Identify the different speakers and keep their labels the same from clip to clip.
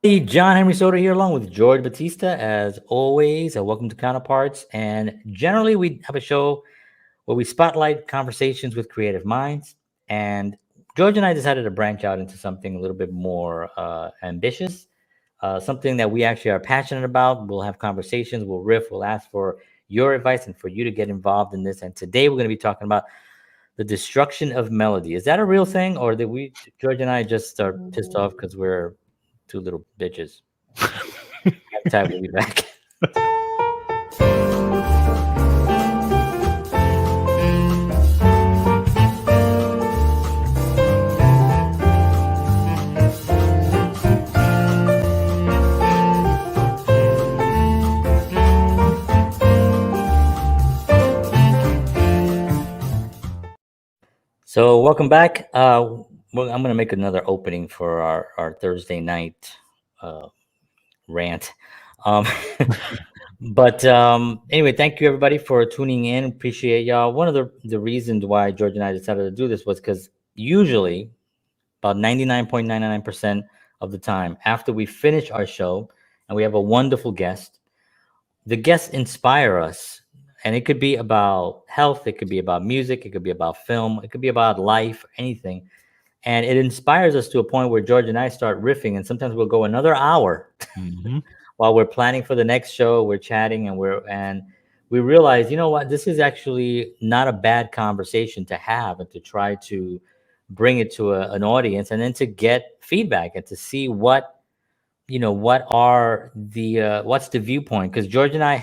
Speaker 1: John Henry Soto here, along with George Batista, as always. Welcome to Counterparts. And generally, we have a show where we spotlight conversations with creative minds. And George and I decided to branch out into something a little bit more ambitious, something that we actually are passionate about. We'll have conversations, we'll riff, we'll ask for your advice and for you to get involved in this. And today, we're going to be talking about the destruction of melody. Is that a real thing, or did George and I, just are pissed off because we're two little bitches? Time will be back. So welcome back. I'm going to make another opening for our Thursday night rant. Um, but anyway, thank you everybody for tuning in. Appreciate y'all. One of the reasons why George and I decided to do this was because usually about 99.99% of the time after we finish our show and we have a wonderful guest, the guests inspire us. And it could be about health, it could be about music, it could be about film, it could be about life, anything. And it inspires us to a point where George and I start riffing, and sometimes we'll go another hour while we're planning for the next show. We're chatting, and we realize, you know what, this is actually not a bad conversation to have, and to try to bring it to an audience, and then to get feedback and to see what are the what's the viewpoint. Because George and I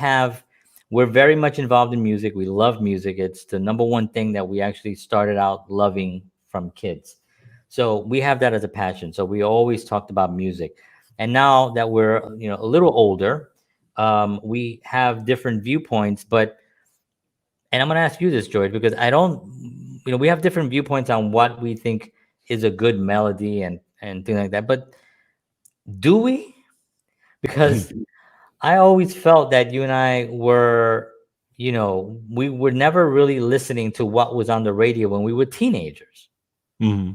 Speaker 1: we're very much involved in music. We love music. It's the number one thing that we actually started out loving from kids. So we have that as a passion. So we always talked about music. And now that we're a little older, we have different viewpoints. And I'm going to ask you this, George, because I don't, we have different viewpoints on what we think is a good melody and things like that. But do we? Because I always felt that you and I were, we were never really listening to what was on the radio when we were teenagers.
Speaker 2: Mm-hmm.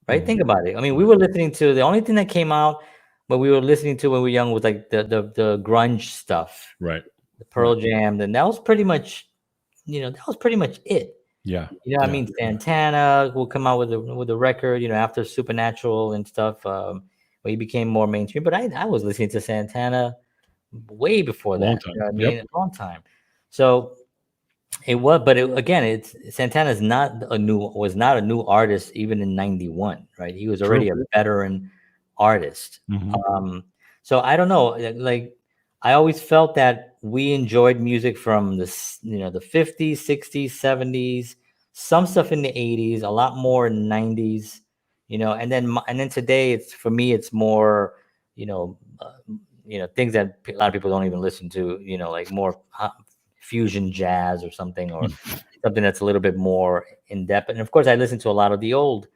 Speaker 1: Right?
Speaker 2: Mm-hmm.
Speaker 1: Think about it. I mean, we were listening to the only thing that came out, but we were listening to when we were young, was like the grunge stuff,
Speaker 2: Right.
Speaker 1: the Pearl
Speaker 2: Right.
Speaker 1: Jam, and that was pretty much, it.
Speaker 2: Yeah.
Speaker 1: I mean, Santana will come out with a record, after Supernatural and stuff, where he became more mainstream. But I was listening to Santana way before
Speaker 2: A long
Speaker 1: that.
Speaker 2: time.
Speaker 1: You know what I
Speaker 2: Yep.
Speaker 1: mean? A long time. So it was, but again, Santana's was not a new artist even in '91, right? He was
Speaker 2: True.
Speaker 1: already a veteran artist.
Speaker 2: Mm-hmm.
Speaker 1: So I don't know, like I always felt that we enjoyed music from the 50s, 60s, 70s, some stuff in the 80s, a lot more in the 90s, and then today it's for me it's more, you know, uh, things that a lot of people don't even listen to, like more fusion jazz or something, or something that's a little bit more in depth. And of course, I listen to a lot of the old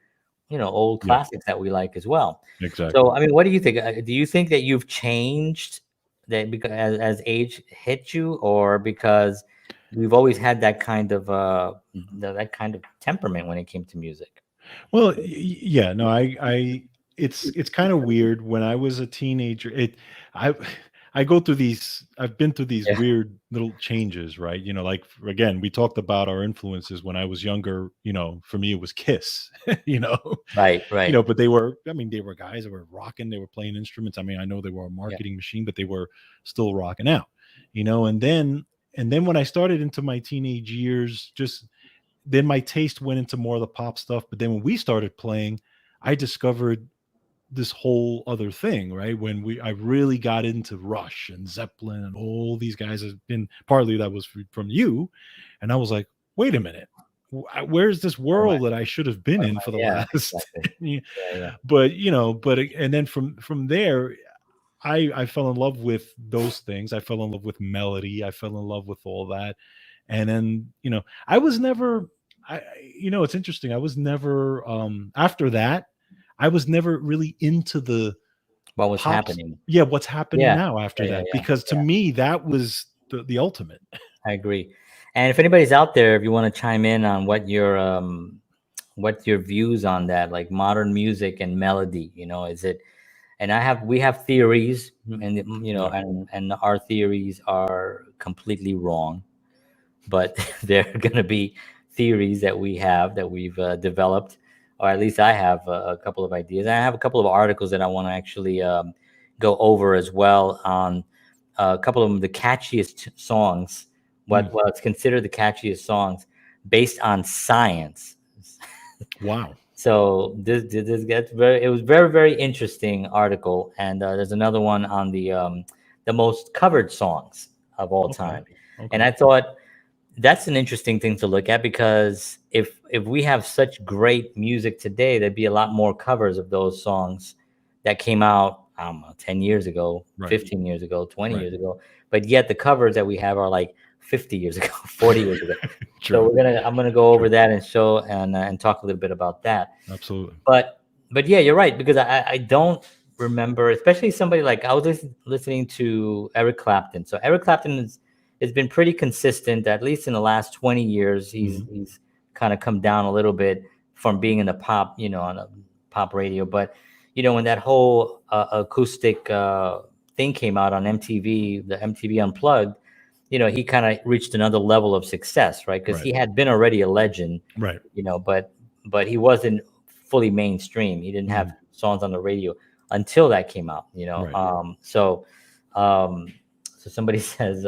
Speaker 2: Yeah.
Speaker 1: classics that we like as well. So,
Speaker 2: Exactly.
Speaker 1: I mean, what do you think? Do you think that you've changed that because as age hit you, or because we've always had that kind of that kind of temperament when it came to music?
Speaker 2: Well, yeah. No, it's kind of weird. When I was a teenager, I. I go through these. I've been through these
Speaker 1: Yeah.
Speaker 2: weird little changes, right? Like again, we talked about our influences when I was younger. For me, it was Kiss. you know,
Speaker 1: Right. Right.
Speaker 2: but they were, I mean, they were guys that were rocking, they were playing instruments. I mean, I know they were a
Speaker 1: Yeah.
Speaker 2: marketing machine, but they were still rocking out, and then when I started into my teenage years, just then my taste went into more of the pop stuff. But then when we started playing, I discovered this whole other thing, right? When I really got into Rush and Zeppelin and all these guys, have been partly that was from you. And I was like, wait a minute, where's this
Speaker 1: What am I?
Speaker 2: world that I should have been
Speaker 1: What am
Speaker 2: in
Speaker 1: I?
Speaker 2: for the
Speaker 1: Yeah.
Speaker 2: last
Speaker 1: Exactly. Yeah. Yeah.
Speaker 2: and then from there, I fell in love with those things. I fell in love with melody. I fell in love with all that. And then, I was never, it's interesting. I was never, after that, I was never really into the
Speaker 1: What was
Speaker 2: pops.
Speaker 1: happening?
Speaker 2: Yeah. What's happening
Speaker 1: Yeah.
Speaker 2: now
Speaker 1: Yeah.
Speaker 2: after
Speaker 1: Yeah.
Speaker 2: that?
Speaker 1: Yeah.
Speaker 2: Because to
Speaker 1: Yeah.
Speaker 2: me, that was the ultimate.
Speaker 1: I agree. And if anybody's out there, if you want to chime in on what your views on that, like modern music and melody, is it and we have theories, and
Speaker 2: Yeah.
Speaker 1: and our theories are completely wrong, but they're going to be theories that we've developed, or at least I have a couple of ideas. I have a couple of articles that I want to actually go over as well on a couple of them, the catchiest songs,
Speaker 2: Mm.
Speaker 1: what's considered the catchiest songs based on science.
Speaker 2: Wow.
Speaker 1: So this gets very, it was very, very interesting article, and there's another one on the most covered songs of all
Speaker 2: Okay.
Speaker 1: time, and
Speaker 2: Okay.
Speaker 1: I thought that's an interesting thing to look at, because if we have such great music today, there'd be a lot more covers of those songs that came out, I don't know, 10 years ago,
Speaker 2: Right.
Speaker 1: 15 years ago, 20
Speaker 2: Right.
Speaker 1: years ago, but yet the covers that we have are like 50 years ago, 40 years ago. So
Speaker 2: True.
Speaker 1: I'm gonna go over
Speaker 2: True.
Speaker 1: that and show and talk a little bit about that.
Speaker 2: Absolutely.
Speaker 1: But yeah, you're right, because I don't remember, especially somebody like, I was listening to Eric Clapton. So Eric Clapton has been pretty consistent, at least in the last 20 years.
Speaker 2: Mhm.
Speaker 1: He's kind of come down a little bit from being in the pop, on a pop radio. But when that whole acoustic thing came out on MTV, the MTV Unplugged, he kind of reached another level of success, right? Because
Speaker 2: Right.
Speaker 1: he had been already a legend,
Speaker 2: Right.
Speaker 1: but he wasn't fully mainstream. He didn't have
Speaker 2: Mhm.
Speaker 1: songs on the radio until that came out.
Speaker 2: Right.
Speaker 1: Um, so somebody says,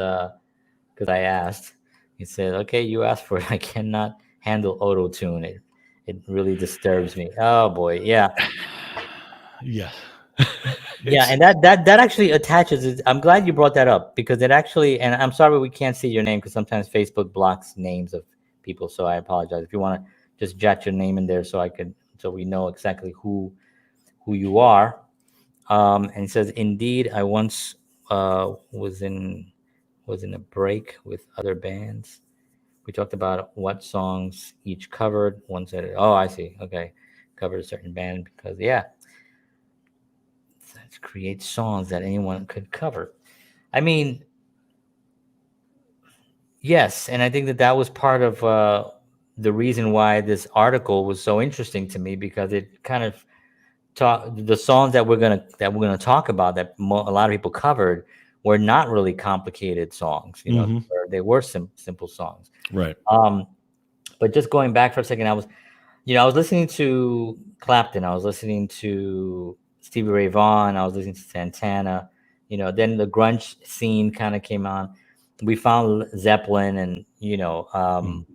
Speaker 1: because I asked, he said, "Okay, you asked for it. I cannot handle auto tune. It really disturbs me." Oh boy, yeah.
Speaker 2: Yeah.
Speaker 1: Yeah,
Speaker 2: It's
Speaker 1: and that actually attaches. I'm glad you brought that up, because it actually. And I'm sorry we can't see your name, because sometimes Facebook blocks names of people. So I apologize. If you want to just jot your name in there, so we know exactly who you are. And it says, "Indeed, I once was in a break with other bands. We talked about what songs each covered. One said, oh, I see. Okay, covered a certain band because let's create songs that anyone could cover." I mean, yes, and I think that was part of the reason why this article was so interesting to me, because it kind of talk the songs that we're gonna talk about, that a lot of people covered, were not really complicated songs.
Speaker 2: Mhm.
Speaker 1: They were simple songs.
Speaker 2: Right.
Speaker 1: Um, but just going back for a second, I was listening to Clapton, I was listening to Stevie Ray Vaughan, I was listening to Santana. Then the grunge scene kind of came on. We found Zeppelin, and
Speaker 2: Mhm.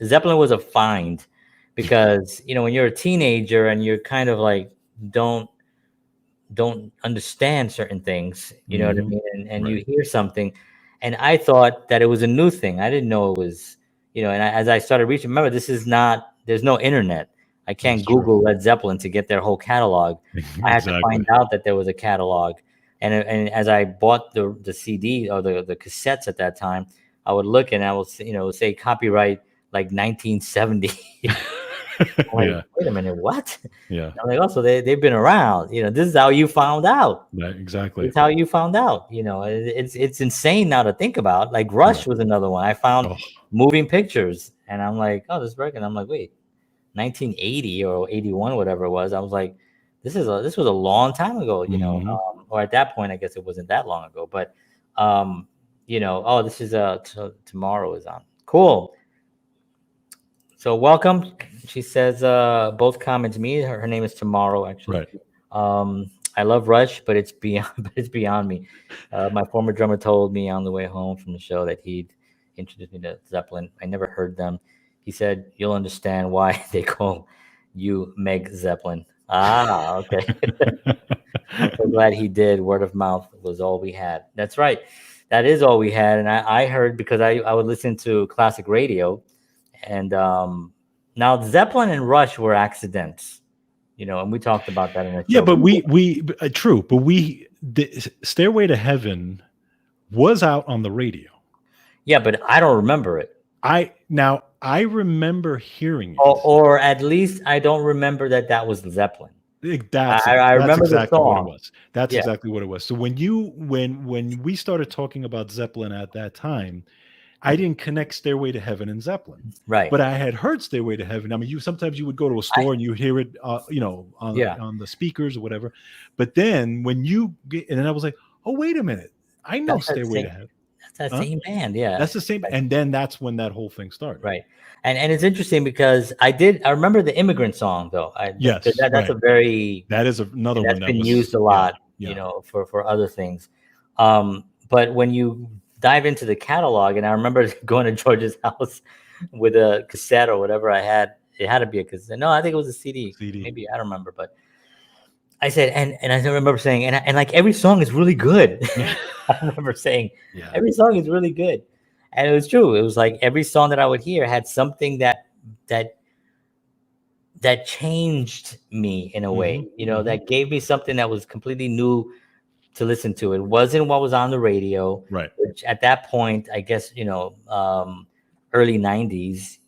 Speaker 1: Zeppelin was a find, because when you're a teenager and you're kind of like, don't understand certain things, you know what I
Speaker 2: Mhm.
Speaker 1: mean? And
Speaker 2: Right.
Speaker 1: you hear something, and I thought that it was a new thing. I didn't know it was, as I started reaching, remember, there's no internet. I
Speaker 2: That's
Speaker 1: can't
Speaker 2: true.
Speaker 1: Google Led Zeppelin to get their whole catalog. I had to
Speaker 2: Exactly.
Speaker 1: find out that there was a catalog. And as I bought the CD, or the cassettes at that time, I would look, and I will, say copyright like 1970. I'm like,
Speaker 2: Yeah.
Speaker 1: wait a minute, what?
Speaker 2: Yeah.
Speaker 1: I'm like, oh, so they've been around. This is how you found out.
Speaker 2: That exactly.
Speaker 1: It's how you found out. It's insane now to think about. Like Rush
Speaker 2: Right.
Speaker 1: was another one. I found
Speaker 2: Oh.
Speaker 1: moving pictures, and I'm like, oh, this record. I'm like, wait, 1980 or 81, whatever it was. I was like, this was a long time ago.
Speaker 2: Mhm.
Speaker 1: Or at that point, I guess it wasn't that long ago. But, oh, this is tomorrow is on. Cool. So welcome. She says both comments me. Her name is Tomorrow, actually.
Speaker 2: Right.
Speaker 1: I love Rush, but it's beyond but it's beyond me. My former drummer told me on the way home from the show that he'd introduced me to Zeppelin. I never heard them. He said, "You'll understand why they call you Meg Zeppelin." Ah, okay. I'm so glad he did. Word of mouth was all we had. That's right. That is all we had. And I heard, because I would listen to classic radio, and now Zeppelin and Rush were accidents, and we talked about that in the
Speaker 2: Yeah,
Speaker 1: show.
Speaker 2: but true, but the Stairway to Heaven was out on the radio.
Speaker 1: Yeah, but I don't remember it.
Speaker 2: I remember hearing
Speaker 1: Or,
Speaker 2: it.
Speaker 1: or at least I don't remember that was Zeppelin.
Speaker 2: That's
Speaker 1: I
Speaker 2: that's
Speaker 1: remember the
Speaker 2: exactly what it
Speaker 1: song.
Speaker 2: was. That's
Speaker 1: Yeah.
Speaker 2: exactly what it was. So when we started talking about Zeppelin at that time, I didn't connect Stairway to Heaven and Zeppelin,
Speaker 1: Right.
Speaker 2: but I had heard Stairway to Heaven. I mean, you sometimes you would go to a
Speaker 1: I
Speaker 2: store and you hear it,
Speaker 1: Yeah.
Speaker 2: on the speakers or whatever. But then when you get, and then I was like, oh, wait a minute, I know
Speaker 1: That's that
Speaker 2: Stairway to
Speaker 1: same.
Speaker 2: Heaven.
Speaker 1: That's that
Speaker 2: Huh?
Speaker 1: same band. Yeah.
Speaker 2: That's the same.
Speaker 1: Right.
Speaker 2: And then that's when that whole thing started.
Speaker 1: Right. And it's interesting because I remember the immigrant song though. 'Cause
Speaker 2: Yes,
Speaker 1: that's
Speaker 2: right.
Speaker 1: a very
Speaker 2: That is another
Speaker 1: and
Speaker 2: one
Speaker 1: that's
Speaker 2: that
Speaker 1: been
Speaker 2: was,
Speaker 1: used a
Speaker 2: yeah,
Speaker 1: lot,
Speaker 2: yeah,
Speaker 1: for other things. But when you dive into the catalog, and I remember going to George's house with a cassette or whatever I had. It had to be a cassette. No, I think it was a CD.
Speaker 2: CD.
Speaker 1: Maybe I don't remember, but I said, and I remember saying, and like every song is really good.
Speaker 2: Yeah,
Speaker 1: I remember saying,
Speaker 2: yeah.
Speaker 1: every song is really good, and it was true. It was like every song that I would hear had something that that changed me in a
Speaker 2: Hmm.
Speaker 1: way,
Speaker 2: Hmm.
Speaker 1: that gave me something that was completely new to listen to. It wasn't what was on the radio,
Speaker 2: Right.
Speaker 1: which at that point, I guess, early 90s,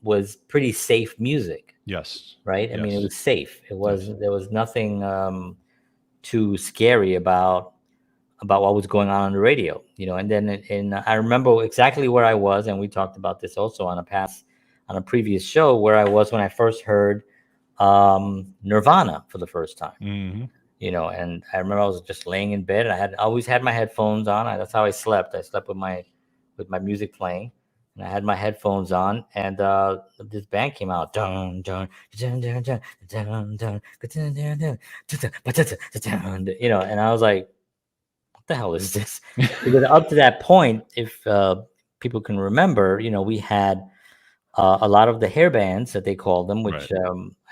Speaker 1: was pretty safe music,
Speaker 2: Yes.
Speaker 1: right? I mean, it
Speaker 2: Yes.
Speaker 1: was safe.
Speaker 2: Yes.
Speaker 1: There was nothing too scary about what was going on the radio, and then I remember exactly where I was, and we talked about this also on a previous show, where I was when I first heard Nirvana for the first time.
Speaker 2: Hmm.
Speaker 1: And I remember I was just laying in bed, and I always had my headphones on. That's how I slept. I slept with my music playing, and I had my headphones on, and this band came out, dun dun dun dun dun dun dun dun dun dun dun, and I was like, what the hell is this? Because up to that point, if people can remember, we had a lot of the hair bands that they call them,
Speaker 2: Right.
Speaker 1: which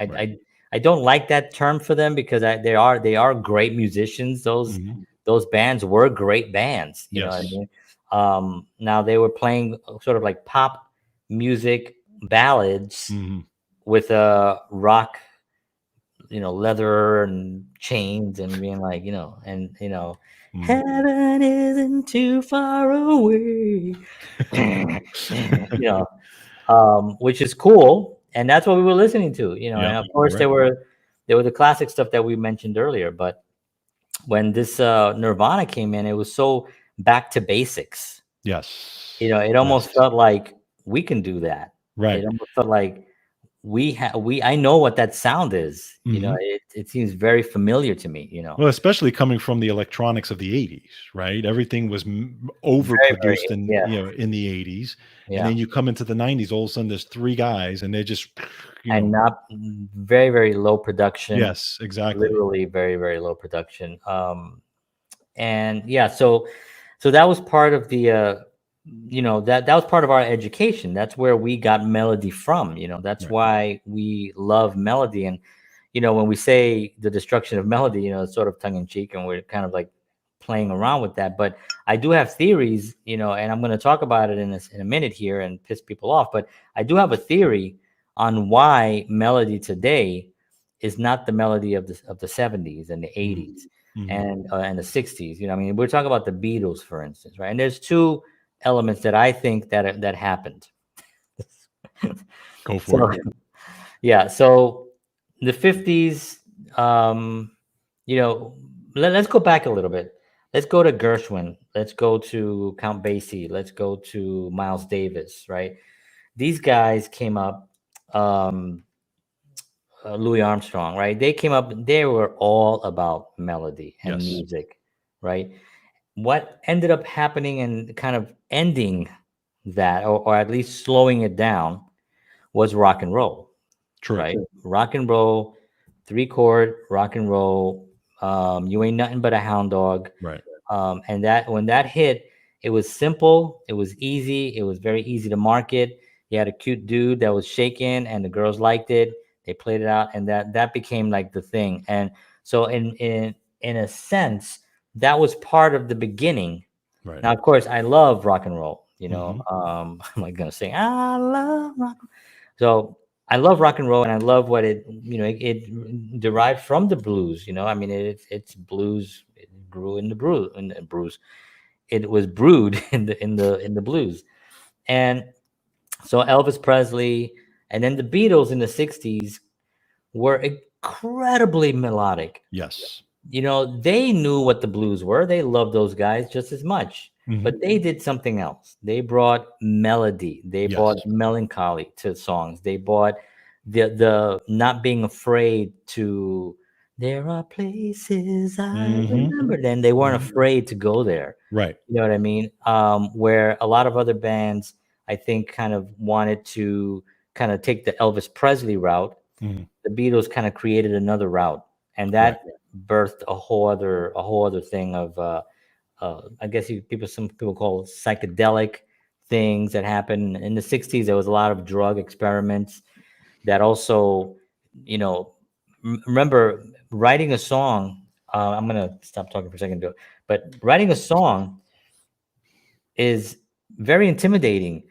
Speaker 2: Right.
Speaker 1: I don't like that term for them, because they are great musicians.
Speaker 2: Hmm.
Speaker 1: Those bands were great bands. You know what I
Speaker 2: Yes.
Speaker 1: mean? Now they were playing sort of like pop music ballads
Speaker 2: Hmm.
Speaker 1: with a rock, leather and chains, and being like,
Speaker 2: Hmm.
Speaker 1: heaven isn't too far away. Which is cool, and that's what we were listening to.
Speaker 2: Yep.
Speaker 1: And of course
Speaker 2: Right.
Speaker 1: there were the classic stuff that we mentioned earlier. But when this Nirvana came in, it was so back to basics.
Speaker 2: Yes.
Speaker 1: It
Speaker 2: Yes.
Speaker 1: almost felt like we can do that. It
Speaker 2: Right.
Speaker 1: almost felt like I know what that sound is.
Speaker 2: Hmm.
Speaker 1: It seems very familiar to me.
Speaker 2: Well, especially coming from the electronics of the '80s, right? Everything was
Speaker 1: Very, very,
Speaker 2: overproduced
Speaker 1: yeah,
Speaker 2: in the '80s, and
Speaker 1: yeah.
Speaker 2: then you come into the '90s. All of a sudden, there's three guys, and they're just,
Speaker 1: And not very, very low production,
Speaker 2: yes, exactly,
Speaker 1: literally very, very low production. And yeah, so that was part of the that was part of our education. That's where we got melody from. That's
Speaker 2: right.
Speaker 1: why we love melody. And when we say the destruction of melody, it's sort of tongue in cheek, and we're kind of like playing around with that. But I do have theories, and I'm going to talk about it in a minute here and piss people off. But I do have a theory on why melody today is not the melody of the 70s and the
Speaker 2: Hmm.
Speaker 1: 80s
Speaker 2: Hmm.
Speaker 1: and the 60s. I mean, we're talking about the Beatles, for instance, right? And there's two elements that I think that happened.
Speaker 2: Go for
Speaker 1: So
Speaker 2: it.
Speaker 1: yeah, so the 50s, you know, let's go back a little bit. Let's go to Gershwin. Let's go to Count Basie. Let's go to Miles Davis, right? These guys came up, um, Louis Armstrong, right? They came up, they were all about melody and
Speaker 2: Yes,
Speaker 1: music, right? What ended up happening and kind of ending that, or at least slowing it down, was rock and roll,
Speaker 2: true.
Speaker 1: right? Rock and roll, three chord rock and roll. You ain't nothing but a hound dog.
Speaker 2: Right.
Speaker 1: And that when that hit, it was simple, it was easy, it was very easy to market. You had a cute dude that was shaking, and the girls liked it. They played it out, and that became like the thing. And so, in a sense, that was part of the beginning.
Speaker 2: Right.
Speaker 1: Now, of course, I love rock and roll.
Speaker 2: Hmm.
Speaker 1: I'm like gonna sing, I love rock. So I love rock and roll, and I love what it derived from the blues. I mean, it's blues. It grew in the brews. It was brewed in the blues. And so Elvis Presley, and then the Beatles in the '60s were incredibly melodic.
Speaker 2: Yes.
Speaker 1: They knew what the blues were. They loved those guys just as much. but they did something else. They brought melody. They
Speaker 2: Yes.
Speaker 1: brought melancholy to songs. They brought the not being afraid to. There are places I remember. Then they weren't afraid to go there.
Speaker 2: Right.
Speaker 1: You know what I mean? Where a lot of other bands, I think, kind of wanted to kind of take the Elvis Presley route. The Beatles kind of created another route, and that birthed a whole other thing of I guess some people call psychedelic things that happened in the 60s. There was a lot of drug experiments that also, you know, remember writing a song. I'm gonna stop talking for a second, but writing a song is very intimidating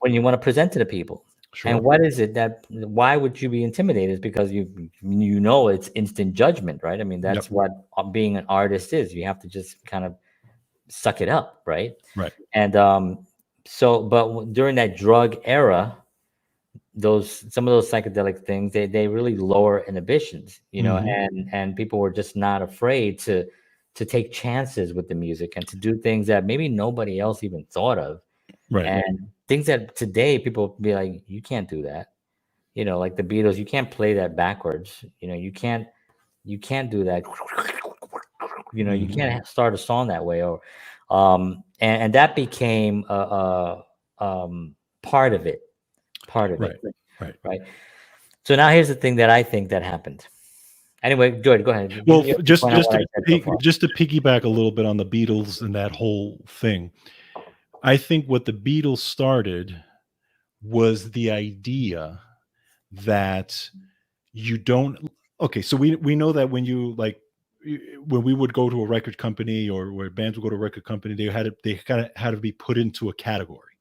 Speaker 1: when you want to present to the people.
Speaker 2: Sure.
Speaker 1: And what is it that why would you be intimidated? Because you know it's instant judgment, right? I mean,
Speaker 2: Yep.
Speaker 1: that's what being an artist is. You have to just kind of suck it up, right?
Speaker 2: Right.
Speaker 1: And but during that drug era, some of those psychedelic things, they really lower inhibitions, you know, and people were just not afraid to take chances with the music and to do things that maybe nobody else even thought of,
Speaker 2: Right.
Speaker 1: and things that today people be like, you can't do that, you know, like the Beatles, you can't play that backwards, you know, you can't do that, you know, you can't start a song that way, or and that became part of it, part of it,
Speaker 2: Right. Right.
Speaker 1: right? So now here's the thing that I think that happened. Anyway, George, go ahead.
Speaker 2: Well,
Speaker 1: You
Speaker 2: just
Speaker 1: point out
Speaker 2: just
Speaker 1: what
Speaker 2: to
Speaker 1: I said so far.
Speaker 2: just to piggyback a little bit on the Beatles and that whole thing, I think what the Beatles started was the idea that you don't. Okay, so we know that when you like when we would go to a record company or where bands would go to a record company, they kind of had to be put into a category,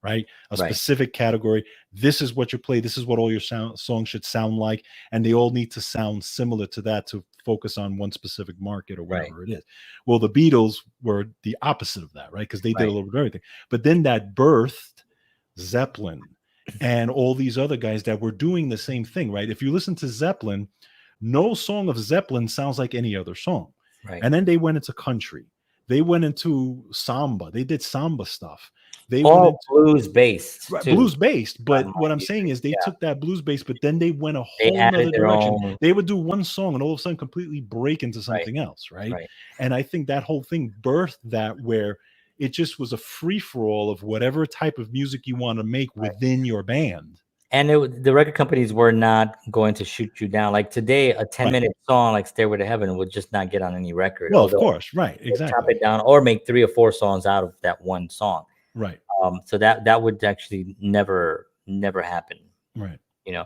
Speaker 2: right? A
Speaker 1: Right,
Speaker 2: specific category. This is what you play. This is what all your songs should sound like, and they all need to sound similar to that to focus on one specific market or
Speaker 1: right,
Speaker 2: whatever it is. Well, the Beatles were the opposite of that, right? Because they did a
Speaker 1: right,
Speaker 2: little bit of everything. But then that birthed Zeppelin and all these other guys that were doing the same thing, right? If you listen to Zeppelin, no song of Zeppelin sounds like any other song.
Speaker 1: right.
Speaker 2: And then they went into country. They went into samba. They did samba stuff. They went
Speaker 1: All
Speaker 2: into
Speaker 1: blues based
Speaker 2: right,
Speaker 1: too.
Speaker 2: blues based. But what
Speaker 1: Mind
Speaker 2: I'm
Speaker 1: you,
Speaker 2: saying is they
Speaker 1: yeah,
Speaker 2: took that blues based, but then they went a
Speaker 1: they
Speaker 2: whole
Speaker 1: added
Speaker 2: nother
Speaker 1: their
Speaker 2: direction.
Speaker 1: own.
Speaker 2: They would do one song and all of a sudden completely break into
Speaker 1: Right,
Speaker 2: something else, right?
Speaker 1: right,
Speaker 2: And I think that whole thing birthed that where it just was a free for all of whatever type of music you want to make
Speaker 1: right.
Speaker 2: within your band.
Speaker 1: And the record companies were not going to shoot you down. Like today, a 10
Speaker 2: Right.
Speaker 1: minute song like Stairway to Heaven would just not get on any record.
Speaker 2: Well, of
Speaker 1: Although
Speaker 2: course. Right.
Speaker 1: they chop
Speaker 2: Exactly.
Speaker 1: it down or make 3 or 4 songs out of that one song.
Speaker 2: Right.
Speaker 1: So that would actually never happen,
Speaker 2: Right.
Speaker 1: you know.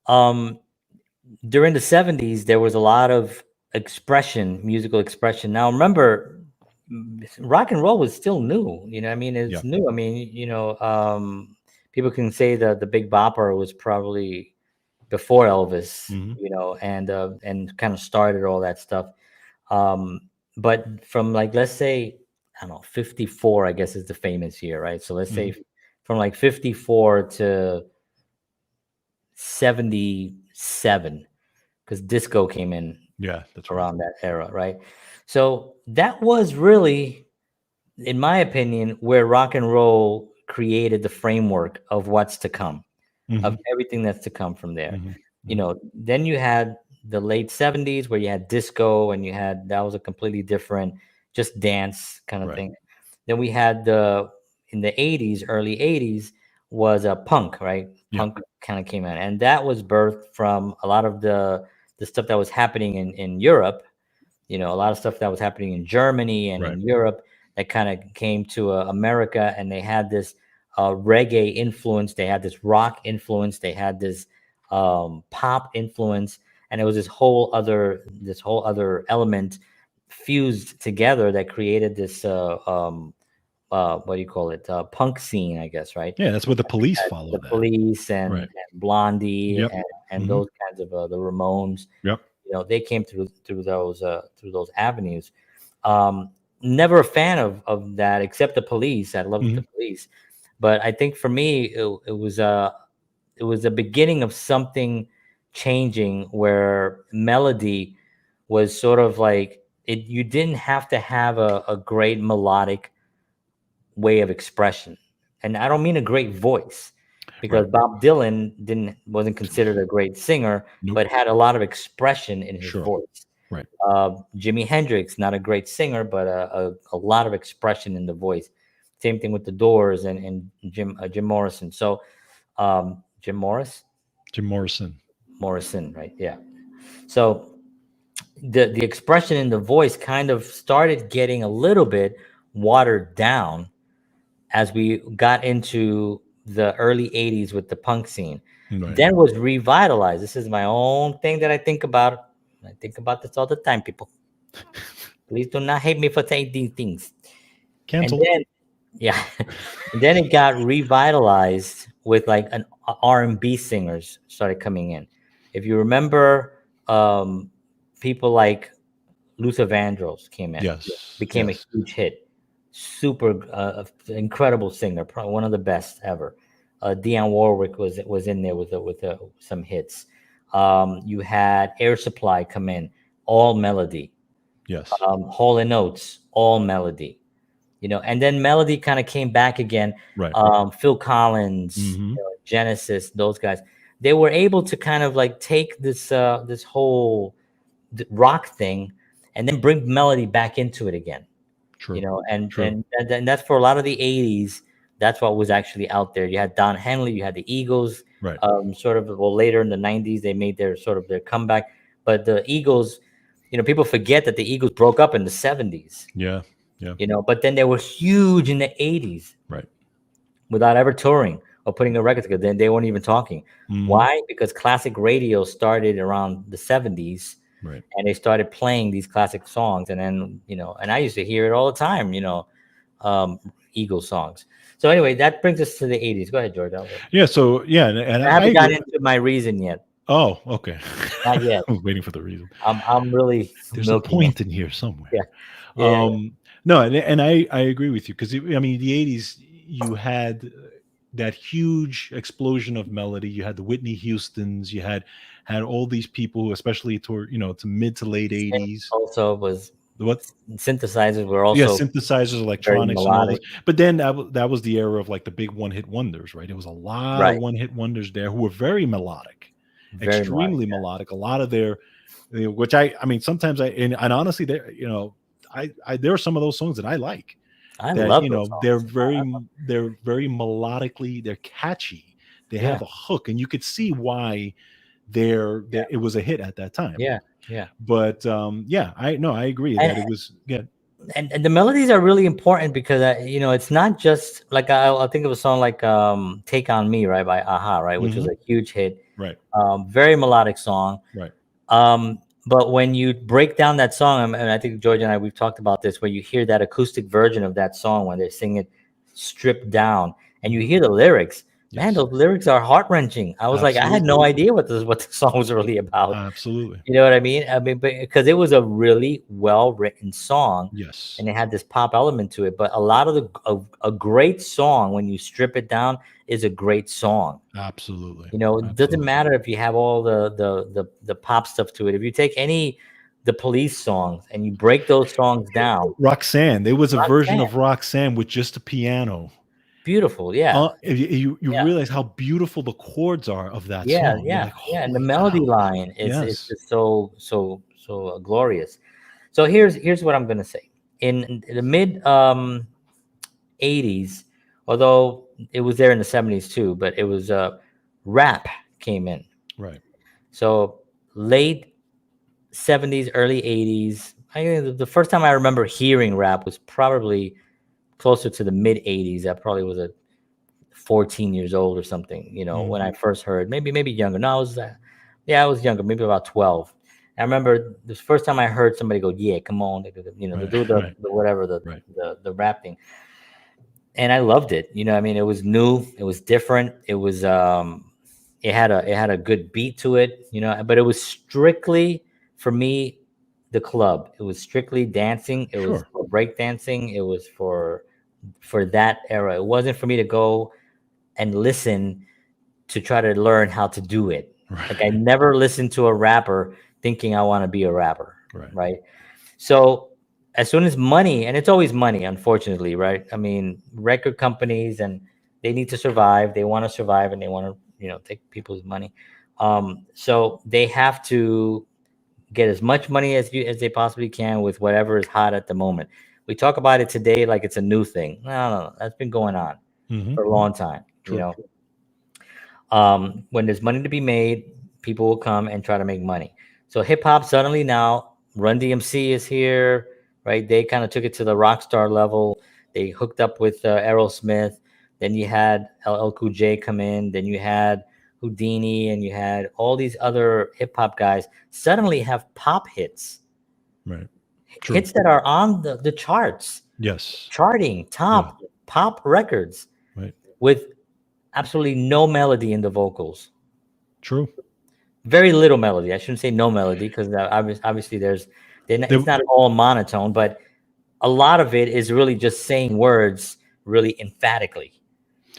Speaker 1: Um, During the 70s, there was a lot of musical expression. Now, remember, rock and roll was still new. You know, I mean,
Speaker 2: Yeah.
Speaker 1: it's new. I mean, you know, people can say that the Big Bopper was probably before Elvis,
Speaker 2: Hmm.
Speaker 1: you know, and kind of started all that stuff. Um, but from like, let's say, I don't know, 54, I guess is the famous year, right? So let's
Speaker 2: Hmm.
Speaker 1: say from like 54 to 77, because disco came in
Speaker 2: Yeah. That's right.
Speaker 1: around that era, right? So that was really, in my opinion, where rock and roll created the framework of what's to come, of
Speaker 2: Hmm.
Speaker 1: everything that's to come from there.
Speaker 2: Hmm.
Speaker 1: You
Speaker 2: Hmm.
Speaker 1: know, then you had the late 70s where you had disco, and that was a completely different, just dance kind of
Speaker 2: Right.
Speaker 1: thing. Then we had in the 80s, early 80s, was a punk, right?
Speaker 2: Yeah.
Speaker 1: Punk kind of came in, and that was birthed from a lot of the stuff that was happening in Europe. You know, a lot of stuff that was happening in Germany and
Speaker 2: Right.
Speaker 1: in Europe that kind of came to America, and they had this reggae influence, they had this rock influence, they had this pop influence, and it was this whole other element fused together that created this what do you call it, punk scene, I guess, right?
Speaker 2: Yeah. That's what the Police
Speaker 1: Had the
Speaker 2: followed that.
Speaker 1: Police and
Speaker 2: Right.
Speaker 1: Blondie
Speaker 2: Yep.
Speaker 1: and
Speaker 2: Hmm.
Speaker 1: those kinds of the Ramones.
Speaker 2: Yep.
Speaker 1: You know, they came through those avenues. Um, Never a fan of that, except the Police. I loved the
Speaker 2: Hmm.
Speaker 1: Police, but I think for me it was the beginning of something changing, where melody was sort of like you didn't have to have a great melodic way of expression. And I don't mean a great voice, because
Speaker 2: Right.
Speaker 1: Bob Dylan wasn't considered a great singer,
Speaker 2: Nope.
Speaker 1: but had a lot of expression in his
Speaker 2: Sure.
Speaker 1: voice.
Speaker 2: Right.
Speaker 1: Jimi Hendrix, not a great singer, but a lot of expression in the voice. Same thing with the Doors and Jim Morrison. So Jim
Speaker 2: Jim Morrison.
Speaker 1: Morrison, right? Yeah. So the expression in the voice kind of started getting a little bit watered down as we got into the early 80s with the punk scene.
Speaker 2: Right.
Speaker 1: Then was revitalized. This is my own thing that I think about. I think about this all the time, people. Please do not hate me for saying these things. And
Speaker 2: Canceled.
Speaker 1: then, yeah, and then it got revitalized with like an R&B singers started coming in. If you remember, people like Luther Vandross came in,
Speaker 2: Yes.
Speaker 1: became a
Speaker 2: Yes.
Speaker 1: huge hit. Super incredible singer, probably one of the best ever. Dionne Warwick was in there with some hits. You had Air Supply come in, all melody.
Speaker 2: Yes.
Speaker 1: Hall and Oates, all melody. And then melody kind of came back again.
Speaker 2: Right.
Speaker 1: Phil Collins,
Speaker 2: Mm-hmm.
Speaker 1: Genesis, those guys, they were able to kind of like take this whole rock thing and then bring melody back into it again.
Speaker 2: True.
Speaker 1: And
Speaker 2: True.
Speaker 1: and that's for a lot of the 80s. That's what was actually out there. You had Don Henley, you had the Eagles.
Speaker 2: Right.
Speaker 1: Sort of, well, later in the 90s they made their sort of their comeback, but the Eagles, people forget that the Eagles broke up in the 70s.
Speaker 2: Yeah. Yeah.
Speaker 1: But then they were huge in the 80s
Speaker 2: Right.
Speaker 1: without ever touring or putting a record together. Then they weren't even talking.
Speaker 2: Mm-hmm.
Speaker 1: Why? Because classic radio started around the 70s,
Speaker 2: Right.
Speaker 1: and they started playing these classic songs. And then, and I used to hear it all the time, Eagles songs. So anyway, that brings us to the 80s. Go ahead, George.
Speaker 2: Yeah. So yeah, and
Speaker 1: I
Speaker 2: I
Speaker 1: haven't gotten
Speaker 2: agree.
Speaker 1: into my reason yet.
Speaker 2: Oh, okay.
Speaker 1: Not yet.
Speaker 2: I was waiting for the reason.
Speaker 1: I'm really
Speaker 2: There's a
Speaker 1: milking it.
Speaker 2: point in here somewhere.
Speaker 1: Yeah. Yeah.
Speaker 2: No, and I agree with you, because I mean, the 80s, you had that huge explosion of melody. You had the Whitney Houstons. You had all these people who, especially toward to mid to late 80s.
Speaker 1: Also was
Speaker 2: What?
Speaker 1: synthesizers were
Speaker 2: Yeah,
Speaker 1: also
Speaker 2: synthesizers,
Speaker 1: very
Speaker 2: electronics, and all this.
Speaker 1: melodic.
Speaker 2: But then that was the era of like the big one hit wonders, right? It was a lot of
Speaker 1: Right.
Speaker 2: one hit wonders there who were very melodic,
Speaker 1: Very
Speaker 2: extremely melodic. A lot of their, which I mean, sometimes and honestly, there, there are some of those songs that I like.
Speaker 1: I
Speaker 2: That
Speaker 1: love those songs.
Speaker 2: they're very melodically, they're catchy. They have a hook, and you could see why it was a hit at that time.
Speaker 1: Yeah.
Speaker 2: But I agree that it was
Speaker 1: And the melodies are really important because it's not just like I'll think of a song like "Take on Me," right, by Aha, right, which was a huge hit.
Speaker 2: Right.
Speaker 1: Very melodic song.
Speaker 2: Right.
Speaker 1: But when you break down that song, and I think George and I, we've talked about this, where you hear that acoustic version of that song when they sing it stripped down, and you hear the lyrics.
Speaker 2: Yes.
Speaker 1: Man, those lyrics are heart-wrenching. I was like, I had no idea what the song was really about.
Speaker 2: Absolutely.
Speaker 1: You know what I mean? Because it was a really well-written song.
Speaker 2: Yes.
Speaker 1: And it had this pop element to it. But a lot of a great song, when you strip it down, is a great song.
Speaker 2: Absolutely.
Speaker 1: It doesn't matter if you have all the pop stuff to it. If you take the Police songs and you break those songs down.
Speaker 2: Roxanne, there was a version of Roxanne with just a piano.
Speaker 1: Beautiful, yeah.
Speaker 2: You realize how beautiful the chords are of that song.
Speaker 1: Yeah, and the melody line is just so glorious. So here's what I'm gonna say. In the mid 80s, although it was there in the 70s too, but it was rap came in.
Speaker 2: Right.
Speaker 1: So late 70s, early 80s. I think the first time I remember hearing rap was probably closer to the mid 80s. I probably was 14 years old or something, when I first heard, maybe younger. No, I was younger, maybe about 12. I remember the first time I heard somebody go, "Yeah, come on," to do the whatever the rap thing, and I loved it. I mean, it was new, it was different, it was it had a good beat to it, but it was strictly for me the club. It was strictly dancing. It was for break dancing. It was for that era. It wasn't for me to go and listen to try to learn how to do it. Like I never listened to a rapper thinking I want to be a rapper. Right. So as soon as money, and it's always money, unfortunately, right? I mean, record companies, and they need to survive. They want to survive, and they want to, take people's money. So they have to get as much money as they possibly can with whatever is hot at the moment. We talk about it today like it's a new thing. No, no, no. That's been going on
Speaker 2: Mm-hmm.
Speaker 1: for a long time.
Speaker 2: True.
Speaker 1: When there's money to be made, people will come and try to make money. So hip hop suddenly now, Run DMC is here, right? They kind of took it to the rock star level. They hooked up with Aerosmith. Then you had LL Cool J come in. Then you had Houdini, and you had all these other hip hop guys suddenly have pop hits,
Speaker 2: Right. True.
Speaker 1: hits that are on the charts,
Speaker 2: Yes.
Speaker 1: charting
Speaker 2: Yeah.
Speaker 1: top pop records
Speaker 2: Right.
Speaker 1: with absolutely no melody in the vocals.
Speaker 2: True.
Speaker 1: Very little melody. I shouldn't say no melody, because obviously
Speaker 2: There,
Speaker 1: it's not all monotone, but a lot of it is really just saying words really emphatically,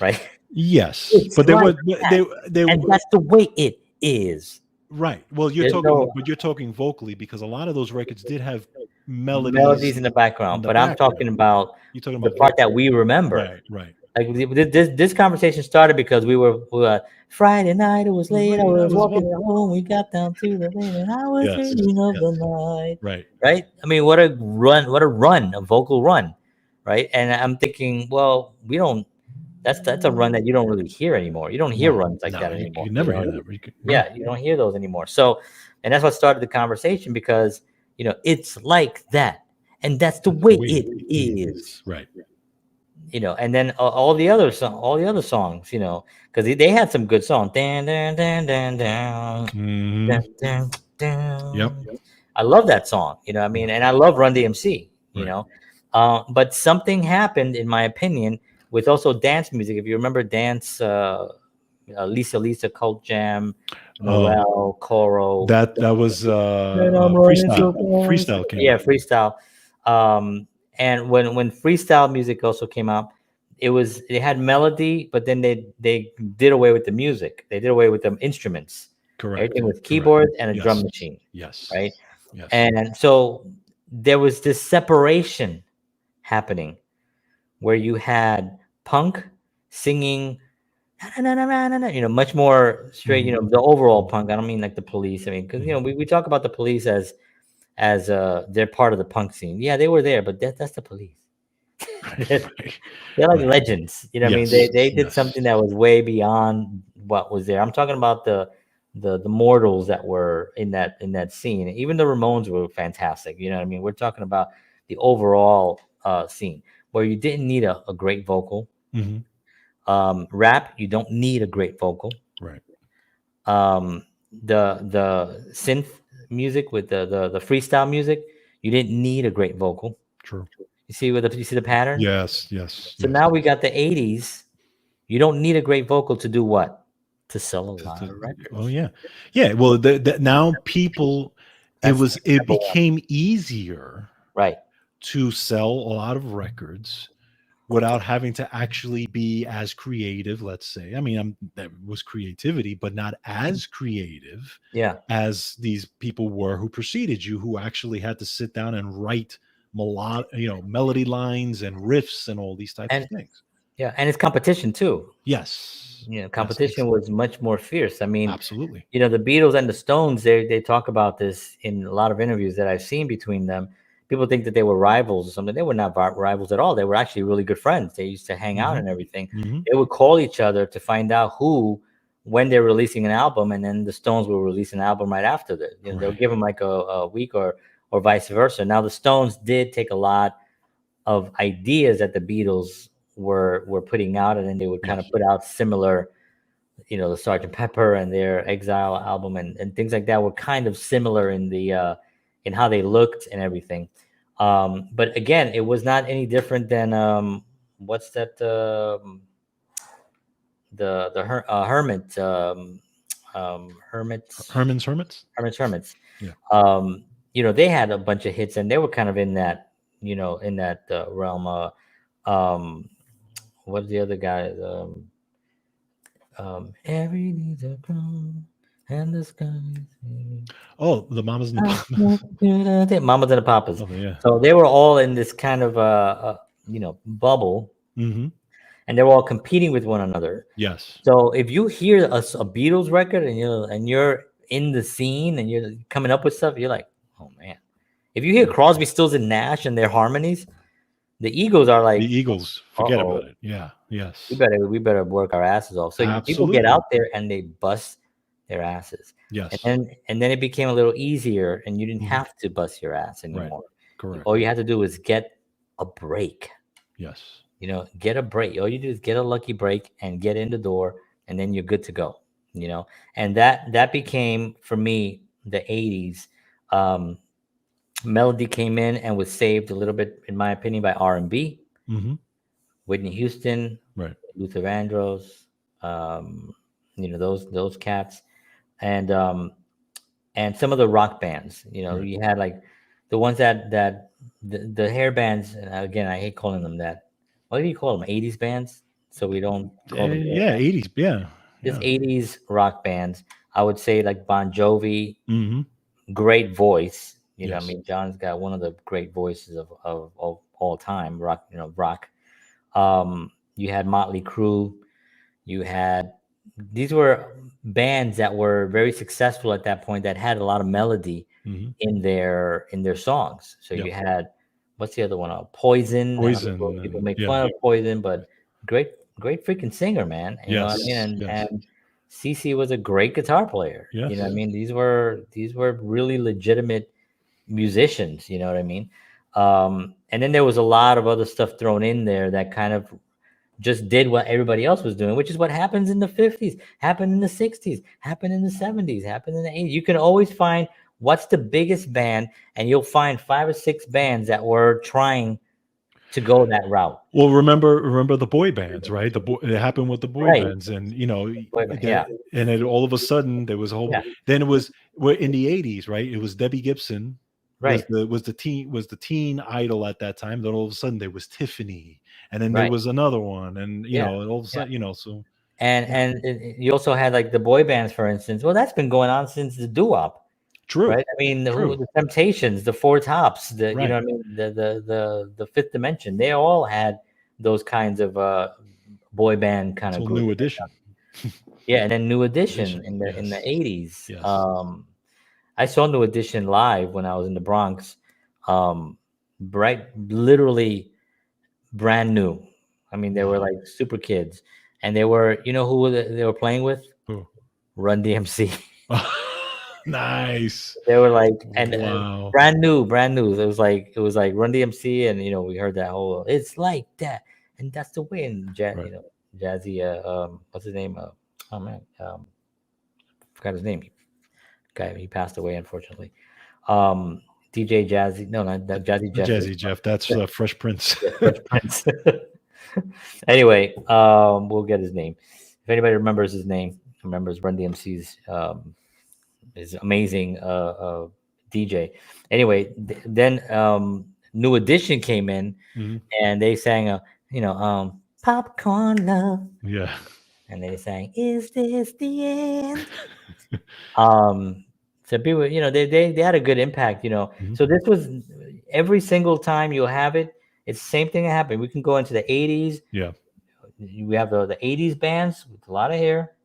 Speaker 1: right?
Speaker 2: yes,
Speaker 1: It's
Speaker 2: but there
Speaker 1: like
Speaker 2: was
Speaker 1: that,
Speaker 2: they
Speaker 1: and that's the way it is.
Speaker 2: right. Well,
Speaker 1: There's no
Speaker 2: you're talking vocally because a lot of those records did have
Speaker 1: melodies
Speaker 2: melodies
Speaker 1: in the
Speaker 2: in
Speaker 1: background,
Speaker 2: the
Speaker 1: but I'm talking
Speaker 2: background.
Speaker 1: about
Speaker 2: You're talking
Speaker 1: the
Speaker 2: about
Speaker 1: part that
Speaker 2: vocal.
Speaker 1: we remember.
Speaker 2: Right. Right.
Speaker 1: Like this conversation started because we were Friday night. It was
Speaker 2: It was
Speaker 1: late. I
Speaker 2: late. I
Speaker 1: was
Speaker 2: was
Speaker 1: walking
Speaker 2: walking.
Speaker 1: home. We got down to the lane, and I was
Speaker 2: Yes.
Speaker 1: dreaming of
Speaker 2: Yes.
Speaker 1: the night.
Speaker 2: Right.
Speaker 1: Right? I mean, what a run! What a run! A vocal run, right? And I'm thinking, well, we don't. That's a run that you don't really hear anymore. You don't hear
Speaker 2: No.
Speaker 1: runs like
Speaker 2: No.
Speaker 1: that
Speaker 2: You
Speaker 1: anymore.
Speaker 2: can never hear that. You can, no.
Speaker 1: Yeah, you don't hear those anymore. So, and that's what started the conversation, because it's like that, and that's the
Speaker 2: That's the
Speaker 1: way
Speaker 2: way
Speaker 1: it
Speaker 2: it
Speaker 1: is.
Speaker 2: is. Right.
Speaker 1: And then all the other songs, because they had some good songs. Dan, dan, dan, dan, dan,
Speaker 2: Hmm.
Speaker 1: dan, dan,
Speaker 2: Yep.
Speaker 1: dan. I love that song, I mean, and I love Run DMC,
Speaker 2: Right.
Speaker 1: but something happened, in my opinion, with also dance music. If you remember dance, Lisa Cult Jam,
Speaker 2: Oh,
Speaker 1: Morel, Coro,
Speaker 2: that was
Speaker 1: and I'm running
Speaker 2: freestyle.
Speaker 1: so fast.
Speaker 2: Freestyle came
Speaker 1: Yeah,
Speaker 2: out.
Speaker 1: freestyle. And when freestyle music also came out, they had melody, but then they did away with the music. They did away with the instruments.
Speaker 2: Correct.
Speaker 1: Everything was
Speaker 2: Correct.
Speaker 1: keyboard and a drum
Speaker 2: Yes.
Speaker 1: machine,
Speaker 2: Yes.
Speaker 1: right?
Speaker 2: Yes.
Speaker 1: And so there was this separation happening, where you had punk singing, na, na, na, na, na, much more straight,
Speaker 2: Mhm.
Speaker 1: the overall punk. I don't mean like the Police. I mean, because
Speaker 2: Mhm.
Speaker 1: we talk about the Police as they're part of the punk scene. Yeah, they were there, but that's the Police. they're,
Speaker 2: Right.
Speaker 1: they're like
Speaker 2: Right.
Speaker 1: legends. I mean,
Speaker 2: Yes.
Speaker 1: they did
Speaker 2: Yes.
Speaker 1: something that was way beyond what was there. I'm talking about the mortals that were in that scene. Even the Ramones were fantastic. You know what I mean? We're talking about the overall scene, where you didn't need a great vocal.
Speaker 2: Hmm.
Speaker 1: Rap, you don't need a great vocal.
Speaker 2: Right.
Speaker 1: The synth music with the freestyle music, you didn't need a great vocal.
Speaker 2: True.
Speaker 1: You see the pattern.
Speaker 2: Yes. Yes.
Speaker 1: So
Speaker 2: Yes.
Speaker 1: now we got the 80s. You don't need a great vocal to do what? To sell a lot of
Speaker 2: Oh
Speaker 1: records.
Speaker 2: yeah. Yeah. Well, now people,
Speaker 1: That's
Speaker 2: it
Speaker 1: number one.
Speaker 2: became easier
Speaker 1: Right.
Speaker 2: to sell a lot of records without having to actually be as creative. Let's say. I mean, that was creativity, but not as creative
Speaker 1: Yeah.
Speaker 2: as these people were who preceded you, who actually had to sit down and write melody lines and riffs and all these types of
Speaker 1: And
Speaker 2: things.
Speaker 1: yeah, and it's competition too.
Speaker 2: Yes. Yes.
Speaker 1: Competition was much more fierce. I mean,
Speaker 2: Absolutely.
Speaker 1: the Beatles and the Stones, they talk about this in a lot of interviews that I've seen between them. People think that they were rivals or something. They were not rivals at all. They were actually really good friends. They used to hang out
Speaker 2: Hmm.
Speaker 1: and everything.
Speaker 2: Hmm.
Speaker 1: They would call each other to find out when they're releasing an album, and then the Stones will release an album right after that. They'll
Speaker 2: Right.
Speaker 1: give them like a week, or vice versa. Now the Stones did take a lot of ideas that the Beatles were putting out, and then they would kind of
Speaker 2: Yes.
Speaker 1: put out similar, the Sergeant Pepper and their Exile album, and things like that were kind of similar in how they looked and everything. But again, it was not any different than what's that, Hermit, Hermits,
Speaker 2: Herman's Hermits.
Speaker 1: Hermits.
Speaker 2: Yeah.
Speaker 1: They had a bunch of hits, and they were kind of in that, realm. Um, what's the other guy? Every needs a crown, And the sky.
Speaker 2: Oh, the Mamas and the Papas.
Speaker 1: Mamas and the Papas.
Speaker 2: Oh yeah.
Speaker 1: So they were all in this kind of bubble,
Speaker 2: Mm-hmm.
Speaker 1: and they were all competing with one another.
Speaker 2: Yes.
Speaker 1: So if you hear a Beatles record and you're in the scene and you're coming up with stuff, you're like, oh man. If you hear Crosby, Stills, and Nash and their harmonies, the Eagles are
Speaker 2: The
Speaker 1: like,
Speaker 2: Eagles.
Speaker 1: uh
Speaker 2: Forget about
Speaker 1: oh,
Speaker 2: it. Yeah.
Speaker 1: we
Speaker 2: Yes.
Speaker 1: better we better work our asses off. So people get
Speaker 2: Absolutely.
Speaker 1: out there and they bust their asses, and
Speaker 2: Yes.
Speaker 1: then it became a little easier, and you didn't
Speaker 2: Mhm.
Speaker 1: have to bust your ass
Speaker 2: Right.
Speaker 1: anymore.
Speaker 2: Correct.
Speaker 1: All you had to do was get a break.
Speaker 2: Yes.
Speaker 1: Get a break. All you do is get a lucky break and get in the door, and then you're good to go. And that became for me the '80s. Um, Melody came in and was saved a little bit, in my opinion, by R&B.
Speaker 2: Mm-hmm.
Speaker 1: Whitney Houston,
Speaker 2: Right.
Speaker 1: Luther Vandross, um, those cats, and and some of the rock bands.
Speaker 2: Right.
Speaker 1: You had like the ones that the hair bands. And again, I hate calling them that. What do you call them? '80s bands. So we don't call them hair
Speaker 2: Yeah.
Speaker 1: bands.
Speaker 2: 80s. Yeah.
Speaker 1: Just
Speaker 2: Yeah.
Speaker 1: '80s rock bands. I would say like Bon Jovi,
Speaker 2: Mm-hmm.
Speaker 1: great voice. I
Speaker 2: Yes.
Speaker 1: mean, John's got one of the great voices of all time. Rock, rock. You had Motley Crue. You had these were bands that were very successful at that point that had a lot of melody
Speaker 2: Mm-hmm.
Speaker 1: in their songs. So
Speaker 2: Yep.
Speaker 1: you had what's the other one? Poison. I know people
Speaker 2: Poison.
Speaker 1: make
Speaker 2: Yeah.
Speaker 1: fun of Poison, but great freaking singer, man. You know what I mean?
Speaker 2: Yes. Yes.
Speaker 1: And CC was a great guitar player. You know what I
Speaker 2: Yes.
Speaker 1: mean? These were really legitimate musicians. You know what I mean? And then there was a lot of other stuff thrown in there that kind of just did what everybody else was doing, which is what happens in the 50s, happened in the 60s, happened in the 70s, happened in the 80s. You can always find what's the biggest band, and you'll find 5 or 6 bands that were trying to go that route.
Speaker 2: Well, remember the boy bands, right? It happened with the boy
Speaker 1: Right.
Speaker 2: bands, and
Speaker 1: Yeah.
Speaker 2: and then all of a sudden there was a whole.
Speaker 1: Yeah.
Speaker 2: Then it was in the 80s, right? It was Debbie Gibson
Speaker 1: Right.
Speaker 2: was the teen idol at that time. Then all of a sudden there was Tiffany, and then there
Speaker 1: Right.
Speaker 2: was another one, and
Speaker 1: Yeah.
Speaker 2: all of a
Speaker 1: Yeah.
Speaker 2: sudden, so
Speaker 1: And
Speaker 2: yeah.
Speaker 1: you also had like the boy bands, for instance. Well, that's been going on since the doo-wop.
Speaker 2: True,
Speaker 1: Right? I mean,
Speaker 2: true,
Speaker 1: the Temptations, the Four Tops, you know
Speaker 2: right.
Speaker 1: what I mean, the Fifth Dimension. They all had those kinds of boy band kind of
Speaker 2: So
Speaker 1: groups.
Speaker 2: New Edition,
Speaker 1: Yeah, and then New Edition
Speaker 2: edition,
Speaker 1: in the
Speaker 2: yes,
Speaker 1: 80s.
Speaker 2: yes.
Speaker 1: I saw New Edition live when I was in the Bronx. Right, literally brand new. I mean, they were
Speaker 2: Wow.
Speaker 1: like super kids, and they were, who they were playing with?
Speaker 2: Oh.
Speaker 1: Run DMC.
Speaker 2: Nice.
Speaker 1: They were like, and
Speaker 2: Wow.
Speaker 1: brand new, brand new. It was like Run DMC, and we heard that whole "It's like that," and that's the way. And
Speaker 2: Right.
Speaker 1: Jazzy, what's his name? Oh man, forgot his name. Guy, he passed away unfortunately. Um, DJ Jazzy, no, not that Jazzy Jeff.
Speaker 2: Jazzy Jeff. That's Fresh Prince.
Speaker 1: Fresh Prince. Anyway, we'll get his name. If anybody remembers his name, remembers Run DMC's is amazing DJ. Anyway, then New Edition came in
Speaker 2: Mhm.
Speaker 1: and they sang Popcorn Love,
Speaker 2: Yeah.
Speaker 1: and they sang Is This the End? Um so people, they had a good impact,
Speaker 2: Mhm.
Speaker 1: So this was every single time you'll have it, it's the same thing that happened. We can go into the 80s.
Speaker 2: Yeah.
Speaker 1: We have the 80s bands with a lot of hair.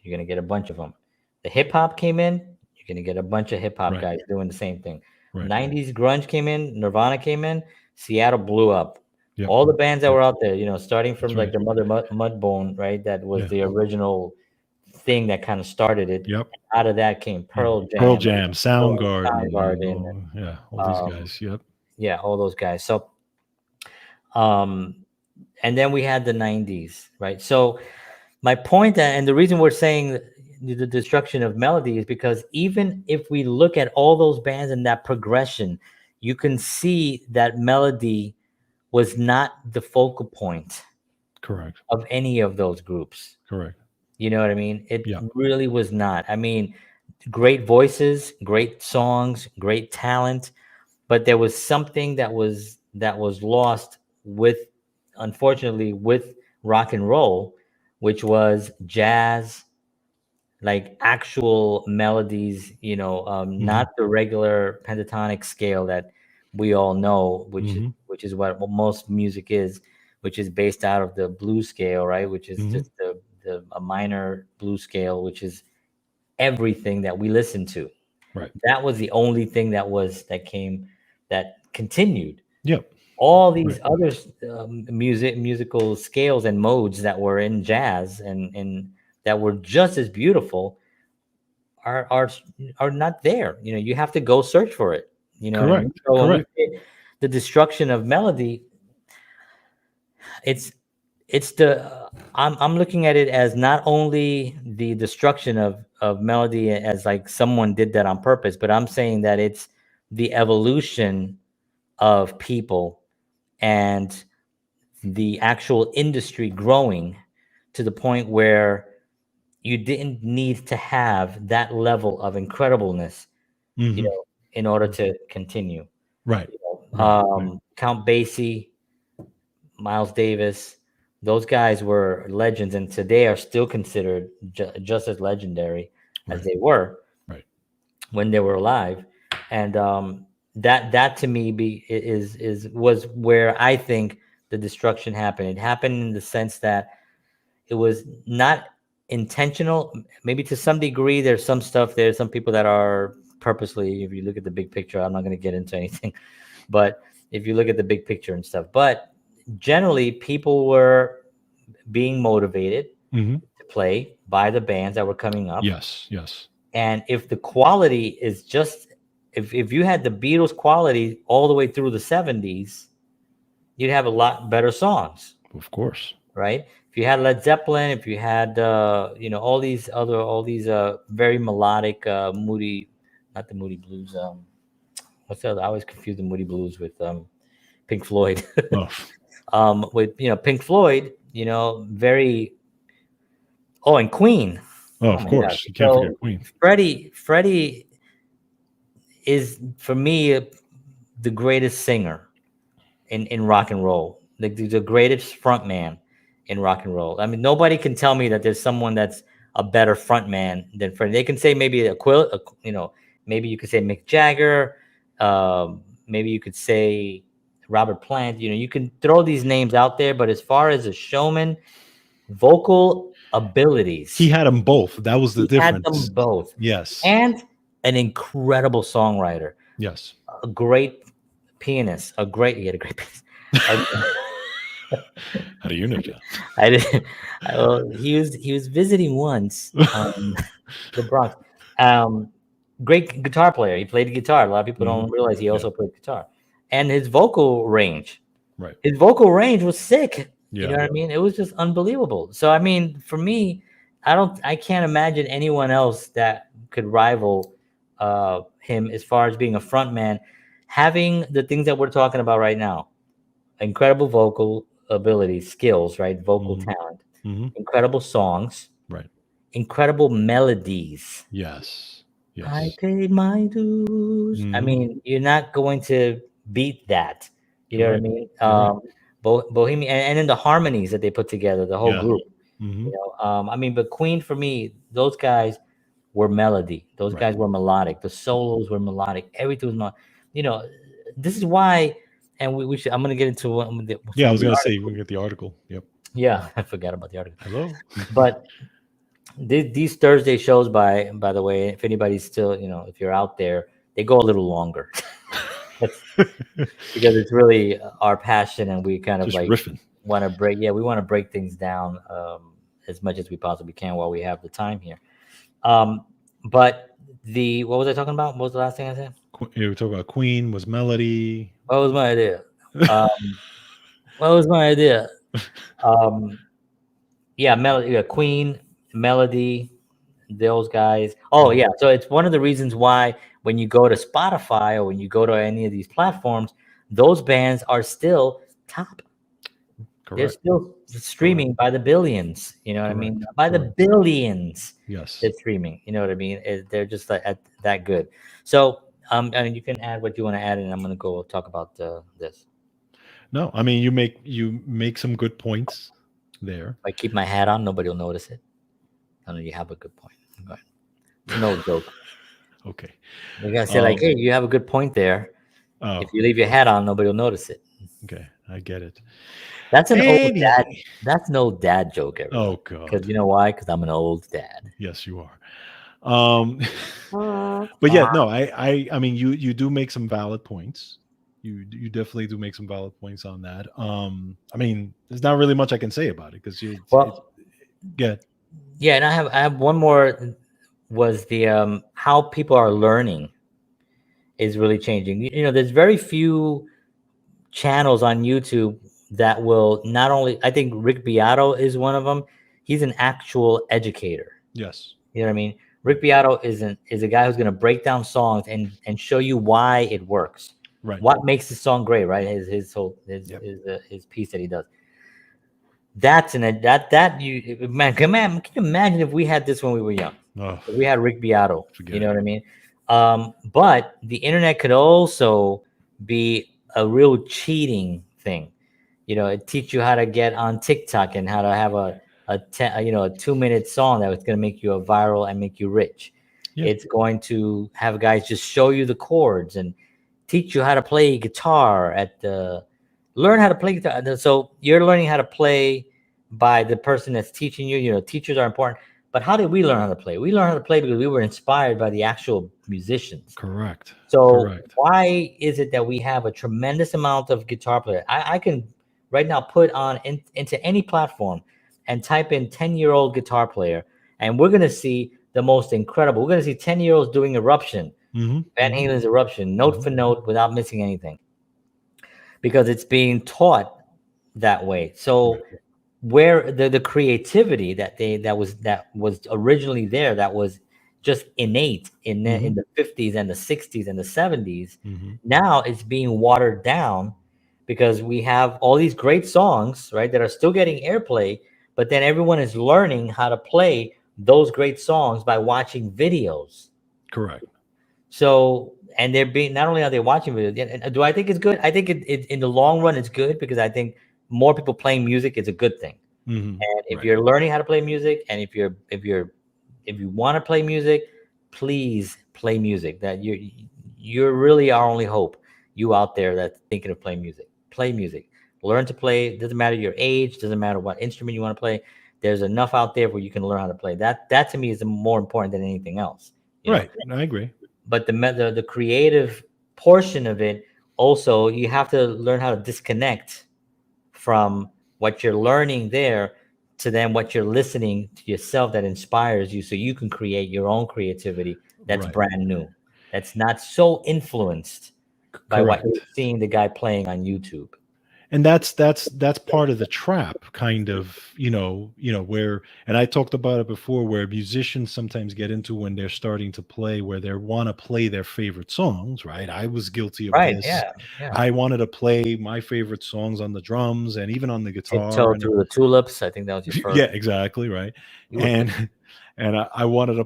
Speaker 1: You're gonna get a bunch of them. The hip hop came in. You're gonna get a bunch of hip hop
Speaker 2: Right.
Speaker 1: guys doing the same thing.
Speaker 2: Right.
Speaker 1: 90s grunge came in. Nirvana came in. Seattle blew up.
Speaker 2: Yep.
Speaker 1: All the bands that
Speaker 2: Yep.
Speaker 1: were out there, starting
Speaker 2: That's
Speaker 1: from like
Speaker 2: right.
Speaker 1: their mother Mudbone, right? That was
Speaker 2: Yeah.
Speaker 1: the original thing that kind of started it.
Speaker 2: Yep.
Speaker 1: Out of that came
Speaker 2: Yeah.
Speaker 1: Pearl
Speaker 2: Pearl
Speaker 1: Jam,
Speaker 2: Jam, Soundgarden,
Speaker 1: Soundgarden,
Speaker 2: yeah, all these
Speaker 1: um,
Speaker 2: guys. Yep.
Speaker 1: yeah, all those guys. So, um, and then we had the 90s, right? So my point, and the reason we're saying the destruction of melody is because even if we look at all those bands and that progression, you can see that melody was not the focal point
Speaker 2: Correct.
Speaker 1: of any of those groups.
Speaker 2: Correct.
Speaker 1: You know what I mean? It
Speaker 2: Yeah.
Speaker 1: really was not. I mean, great voices, great songs, great talent, but there was something that was lost with, unfortunately, with rock and roll, which was jazz, like actual melodies,
Speaker 2: Hmm.
Speaker 1: not the regular pentatonic scale that we all know,
Speaker 2: Hmm.
Speaker 1: which is what most music is, which is based out of the blues scale, right? Which is
Speaker 2: Hmm.
Speaker 1: just the a minor blues scale, which is everything that we listen to.
Speaker 2: Right.
Speaker 1: That was the only thing that continued.
Speaker 2: Yep.
Speaker 1: All these
Speaker 2: Right.
Speaker 1: other musical scales and modes that were in jazz and that were just as beautiful are are not there. You have to go search for it. You know what I mean?
Speaker 2: Correct.
Speaker 1: So when we
Speaker 2: Correct.
Speaker 1: say the destruction of melody, it's it's the I'm looking at it as not only the destruction of melody as like someone did that on purpose, but I'm saying that it's the evolution of people and the actual industry growing to the point where you didn't need to have that level of incredibleness,
Speaker 2: Hmm.
Speaker 1: in order to continue.
Speaker 2: Right. Right. Right.
Speaker 1: Count Basie, Miles Davis, those guys were legends, and today are still considered just as legendary as
Speaker 2: Right.
Speaker 1: they were
Speaker 2: Right.
Speaker 1: when they were alive. And that to me is was where I think the destruction happened. It happened in the sense that it was not intentional. Maybe to some degree, there's some stuff. There's some people that are purposely. If you look at the big picture, I'm not going to get into anything, but if you look at the big picture and stuff, but generally, people were being motivated
Speaker 2: Hmm.
Speaker 1: to play by the bands that were coming up,
Speaker 2: Yes. Yes.
Speaker 1: and if the quality is just if you had the Beatles quality all the way through the 70s, you'd have a lot better songs,
Speaker 2: Of course.
Speaker 1: right? If you had Led Zeppelin, if you had all these very melodic, moody, not the Moody Blues. What's the other? I always confuse the Moody Blues with Pink Floyd.
Speaker 2: Oh.
Speaker 1: With Pink Floyd, very. Oh, and Queen.
Speaker 2: Oh,
Speaker 1: Oh
Speaker 2: of
Speaker 1: my God.
Speaker 2: course. You can't forget
Speaker 1: So
Speaker 2: Queen.
Speaker 1: Freddie is for me the greatest singer in rock and roll, the greatest front man in rock and roll. I mean, nobody can tell me that there's someone that's a better front man than Freddie. They can say maybe maybe you could say Mick Jagger, maybe you could say Robert Plant. You can throw these names out there, but as far as a showman, vocal
Speaker 2: He
Speaker 1: abilities,
Speaker 2: had them both. That was the
Speaker 1: he had them
Speaker 2: difference.
Speaker 1: both,
Speaker 2: Yes.
Speaker 1: and an incredible songwriter,
Speaker 2: Yes.
Speaker 1: a great pianist, he had a great pianist. A,
Speaker 2: How do you know that?
Speaker 1: I did. Well, he was visiting once, the Bronx. Um, Great guitar player. He played the guitar. A lot of people
Speaker 2: Hmm.
Speaker 1: don't realize he
Speaker 2: Yeah.
Speaker 1: also played guitar, and his vocal range.
Speaker 2: Right.
Speaker 1: His vocal range was sick. You know
Speaker 2: Yeah.
Speaker 1: what I mean? It was just unbelievable. So I mean, for me, I can't imagine anyone else that could rival him as far as being a front man, having the things that we're talking about right now: incredible vocal ability, skills, right? Vocal
Speaker 2: Hmm.
Speaker 1: talent,
Speaker 2: Hmm.
Speaker 1: incredible songs,
Speaker 2: Right.
Speaker 1: incredible melodies.
Speaker 2: Yes.
Speaker 1: I
Speaker 2: Yes.
Speaker 1: paid my dues. I
Speaker 2: Hmm.
Speaker 1: mean, you're not going to beat that. You
Speaker 2: You're
Speaker 1: know what I
Speaker 2: right.
Speaker 1: mean?
Speaker 2: You're right.
Speaker 1: Bohemian, and then the harmonies that they put together, the whole
Speaker 2: Yeah.
Speaker 1: group.
Speaker 2: Hmm.
Speaker 1: I mean, but Queen for me, those guys were melody. Those
Speaker 2: Right.
Speaker 1: guys were melodic. The solos were melodic. Everything was melodic. You know, this is why, and we should. I'm gonna get into
Speaker 2: Yeah.
Speaker 1: some
Speaker 2: I
Speaker 1: of
Speaker 2: was
Speaker 1: the
Speaker 2: gonna say we
Speaker 1: articles.
Speaker 2: get the article. Yep.
Speaker 1: Yeah, I forgot about the article.
Speaker 2: Hello.
Speaker 1: But these Thursday shows, by the way, if anybody's still, if you're out there, they go a little longer. That's because it's really our passion, and we kind of
Speaker 2: Just
Speaker 1: like
Speaker 2: riffing.
Speaker 1: want to break. Yeah, we want to break things down as much as we possibly can while we have the time here. Um, but what was I talking about? What was the last thing I said?
Speaker 2: You were talking about Queen was melody.
Speaker 1: What was my idea? Um, what was my idea? Um, yeah, melody, yeah, Queen, Melody, those guys. Oh
Speaker 2: Mhm.
Speaker 1: yeah, so it's one of the reasons why when you go to Spotify or when you go to any of these platforms, those bands are still top. They're
Speaker 2: Correct.
Speaker 1: still
Speaker 2: Correct.
Speaker 1: streaming by the billions. You know what I mean?
Speaker 2: Correct.
Speaker 1: By the
Speaker 2: Correct.
Speaker 1: billions, they're
Speaker 2: Yes.
Speaker 1: streaming. You know what I mean? They're just like that good. So, I mean, you can add what you want to add, and I'm gonna go talk about this.
Speaker 2: No, I mean you make some good points there.
Speaker 1: If I keep my hat on, nobody will notice it. I know you have a good point. But it's an old joke.
Speaker 2: Okay.
Speaker 1: Like I said, like,
Speaker 2: Um,
Speaker 1: hey, you have a good point there. If
Speaker 2: oh,
Speaker 1: you leave your hat on, nobody will notice it.
Speaker 2: okay. I get it.
Speaker 1: That's an old dad.
Speaker 2: Anyway.
Speaker 1: That's an old dad joke,
Speaker 2: Oh
Speaker 1: everyone. Because
Speaker 2: God.
Speaker 1: you know why? Because I'm an old dad.
Speaker 2: Yes, you are. Um, but yeah, no, I mean, you do make some valid points. You definitely do make some valid points on that. I mean, there's not really much I can say about it because it's
Speaker 1: Well,
Speaker 2: good.
Speaker 1: yeah, and I have one more. Was the how people are learning is really changing. You know, there's very few channels on YouTube that will not only. I think Rick Beato is one of them. He's an actual educator.
Speaker 2: Yes.
Speaker 1: You know what I mean? Rick
Speaker 2: Right.
Speaker 1: Beato is a guy who's going to break down songs and show you why it works,
Speaker 2: Right.
Speaker 1: what makes the song great, right? His whole
Speaker 2: Yep.
Speaker 1: his piece that he does. That's an that you man, can you imagine if we had this when we were young?
Speaker 2: Oh,
Speaker 1: If we had Rick Beato, you
Speaker 2: forget
Speaker 1: know
Speaker 2: it.
Speaker 1: what I mean? But the internet could also be a real cheating thing. You know, it teach you how to get on TikTok and how to have a 2 minute song that was going to make you a viral and make you rich.
Speaker 2: Yeah.
Speaker 1: It's going to have guys just show you the chords and teach you how to play guitar at the learn how to play guitar. So you're learning how to play by the person that's teaching you. You know, teachers are important. But how did we learn how to play? We learned how to play because we were inspired by the actual musicians.
Speaker 2: Correct.
Speaker 1: So
Speaker 2: Correct.
Speaker 1: why is it that we have a tremendous amount of guitar players? I can right now put on into any platform and type in 10-year-old guitar player, and we're gonna see the most incredible. We're gonna see 10-year-olds doing Eruption,
Speaker 2: Mm-hmm.
Speaker 1: Van
Speaker 2: Mm-hmm.
Speaker 1: Halen's Eruption, note
Speaker 2: Mm-hmm.
Speaker 1: for note without missing anything, because it's being taught that way.
Speaker 2: Right.
Speaker 1: So where the creativity that was originally there, that was just innate
Speaker 2: Mm-hmm.
Speaker 1: in the 50s and the 60s and the 70s,
Speaker 2: Mm-hmm.
Speaker 1: now it's being watered down because we have all these great songs, right, that are still getting airplay, but then everyone is learning how to play those great songs by watching videos.
Speaker 2: Correct.
Speaker 1: So, and they're being, not only are they watching videos, and do I think it's good? I think it in the long run it's good, because I think more people playing music is a good thing.
Speaker 2: Mm-hmm.
Speaker 1: And if
Speaker 2: Right.
Speaker 1: you're learning how to play music, and if you want to play music, please play music. That you're really our only hope. You out there that's thinking of playing music, play music. Learn to play. Doesn't matter your age. Doesn't matter what instrument you want to play. There's enough out there where you can learn how to play. That to me is more important than anything else. You know.
Speaker 2: Right. I agree.
Speaker 1: But the creative portion of it, also you have to learn how to disconnect from what you're learning there to then what you're listening to yourself that inspires you, so you can create your own creativity that's
Speaker 2: Right.
Speaker 1: brand new, that's not so influenced by what you're
Speaker 2: Correct.
Speaker 1: seeing the guy playing on YouTube.
Speaker 2: And that's part of the trap, kind of, where, and I talked about it before, where musicians sometimes get into when they're starting to play, where they want to play their favorite songs, right? I was guilty of
Speaker 1: Right,
Speaker 2: this.
Speaker 1: yeah, yeah.
Speaker 2: I wanted to play my favorite songs on the drums and even on the guitar,
Speaker 1: Tiptoe
Speaker 2: and
Speaker 1: Through the Tulips, I think that was your
Speaker 2: yeah,
Speaker 1: first.
Speaker 2: exactly, right.
Speaker 1: You were good.
Speaker 2: And I wanted to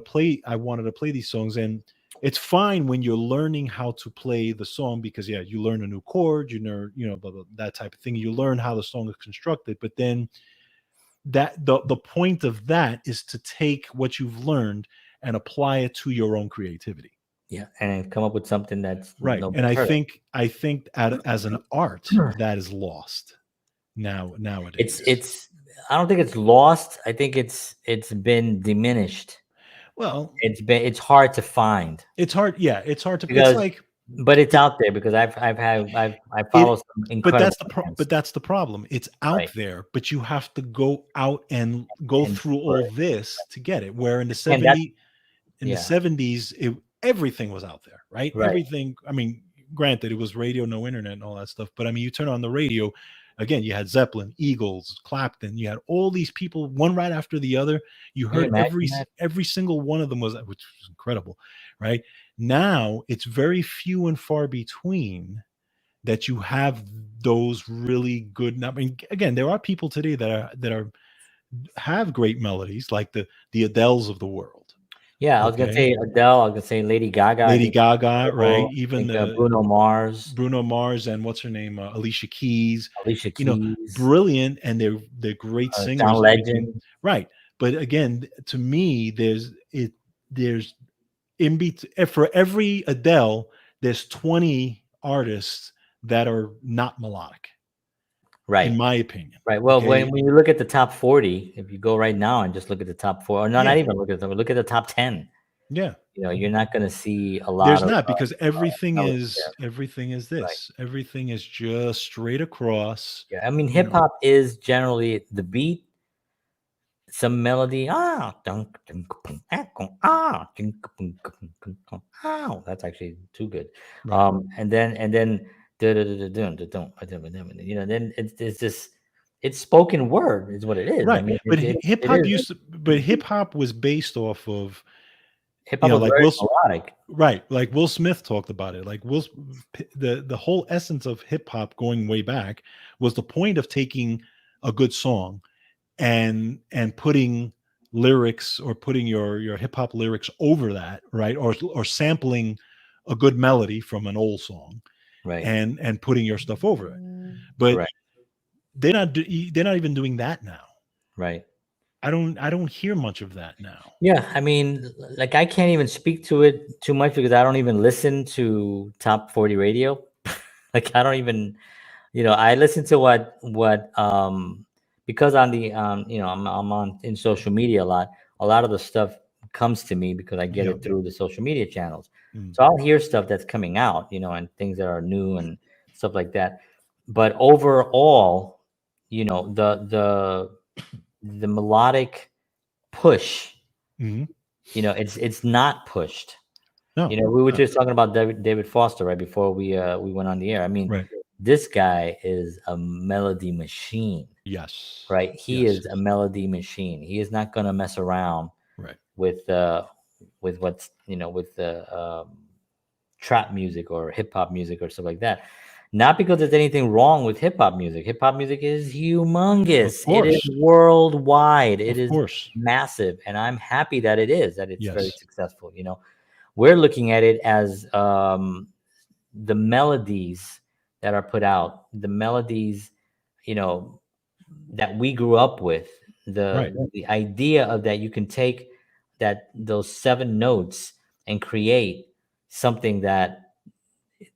Speaker 2: play these songs, and it's fine when you're learning how to play the song, because yeah, you learn a new chord, you learn, blah, blah, that type of thing, you learn how the song is constructed, but then the point of that is to take what you've learned and apply it to your own creativity.
Speaker 1: Yeah, and then come up with something that's
Speaker 2: Right. And
Speaker 1: nobody's
Speaker 2: i
Speaker 1: heard of.
Speaker 2: think i think as an art, that is lost nowadays.
Speaker 1: It's I don't think it's lost. I think it's been diminished.
Speaker 2: Well,
Speaker 1: It's hard to find,
Speaker 2: it's hard, yeah, it's hard to, it's
Speaker 1: because
Speaker 2: like
Speaker 1: but it's out there, because I
Speaker 2: it
Speaker 1: follow some
Speaker 2: but
Speaker 1: incredible bands,
Speaker 2: that's the problem. It's out
Speaker 1: right?
Speaker 2: there, but you have to go out and go
Speaker 1: And
Speaker 2: through
Speaker 1: for
Speaker 2: all
Speaker 1: it.
Speaker 2: this to get it. Where
Speaker 1: And that's
Speaker 2: in the
Speaker 1: yeah,
Speaker 2: 70s, everything was out there, right?
Speaker 1: right.
Speaker 2: Everything. I mean, granted, it was radio, no internet, and all that stuff. But I mean, you turn on the radio, again, you had Zeppelin, Eagles, Clapton. You had all these people, one right after the other. You
Speaker 1: Can you
Speaker 2: heard
Speaker 1: imagine that?
Speaker 2: every single one of them, which was incredible, right? Now it's very few and far between that you have those really good. I mean, again, there are people today that are have great melodies, like the Adeles of the world.
Speaker 1: Yeah, I was gonna
Speaker 2: Okay,
Speaker 1: say Adele. I was gonna say Lady Gaga. I
Speaker 2: Lady
Speaker 1: think she's
Speaker 2: Gaga, right?
Speaker 1: incredible. I
Speaker 2: Even
Speaker 1: think
Speaker 2: the
Speaker 1: Bruno Mars,
Speaker 2: Bruno Mars, and what's her name, Alicia Keys.
Speaker 1: Alicia
Speaker 2: You know,
Speaker 1: Keys,
Speaker 2: brilliant, and they're great
Speaker 1: John
Speaker 2: singers and everything,
Speaker 1: Legend.
Speaker 2: right? But again, to me, there's it. there's for every Adele, there's 20 artists that are not melodic, in
Speaker 1: Right.
Speaker 2: my opinion.
Speaker 1: Right. Well,
Speaker 2: Okay.
Speaker 1: when you look at the top 40, if you go right now and just look at the top four, or no, not
Speaker 2: Yeah.
Speaker 1: even look at them, look at the top 10.
Speaker 2: Yeah.
Speaker 1: You're not going to see a lot
Speaker 2: There's
Speaker 1: of
Speaker 2: not, because
Speaker 1: melody there.
Speaker 2: everything is
Speaker 1: Right.
Speaker 2: this. Everything is just straight across.
Speaker 1: Yeah. I mean,
Speaker 2: You
Speaker 1: hip
Speaker 2: know.
Speaker 1: hop is generally the beat, some melody. Dunk, dunk, boom, dunk, boom, boom, boom, boom, that's actually too good.
Speaker 2: Right.
Speaker 1: And then, then it's just it's spoken word is what it is. I
Speaker 2: Right.
Speaker 1: mean,
Speaker 2: But hip
Speaker 1: it
Speaker 2: hop
Speaker 1: is
Speaker 2: used to, but hip hop was based off of,
Speaker 1: hip hop was
Speaker 2: like
Speaker 1: very melodic.
Speaker 2: right, like Will Smith talked about it. Like the whole essence of hip hop going way back was the point of taking a good song and putting lyrics, or putting your hip hop lyrics over that, right? Or sampling a good melody from an old song,
Speaker 1: Right.
Speaker 2: and putting your stuff over it. But
Speaker 1: Correct.
Speaker 2: they're not even doing that now.
Speaker 1: Right.
Speaker 2: I don't hear much of that now.
Speaker 1: Yeah, I mean, like I can't even speak to it too much because I don't even listen to top 40 radio. Like I don't even, I listen to what because on the I'm on in social media a lot of the stuff comes to me because I get
Speaker 2: Yeah.
Speaker 1: it through the social media channels.
Speaker 2: Mm.
Speaker 1: So I'll hear stuff that's coming out, and things that are new and stuff like that. But overall, the melodic push,
Speaker 2: Mhm.
Speaker 1: it's not pushed.
Speaker 2: No,
Speaker 1: We were
Speaker 2: no.
Speaker 1: just talking about David Foster right before we went on the air. I mean,
Speaker 2: Right.
Speaker 1: this guy is a melody machine,
Speaker 2: Yes.
Speaker 1: right? He
Speaker 2: Yes.
Speaker 1: is a melody machine. He is not going to mess around
Speaker 2: Right.
Speaker 1: with what's with the trap music or hip hop music or stuff like that. Not because there's anything wrong with hip hop music. Hip hop music is
Speaker 2: Of
Speaker 1: humongous. It is
Speaker 2: course.
Speaker 1: worldwide. It
Speaker 2: Of
Speaker 1: is
Speaker 2: course.
Speaker 1: massive, and I'm happy that it's very
Speaker 2: Yes.
Speaker 1: successful. We're looking at it as the melodies that are put out, the melodies, you know, that we grew up with,
Speaker 2: Right.
Speaker 1: the idea of that you can take those seven notes and create something that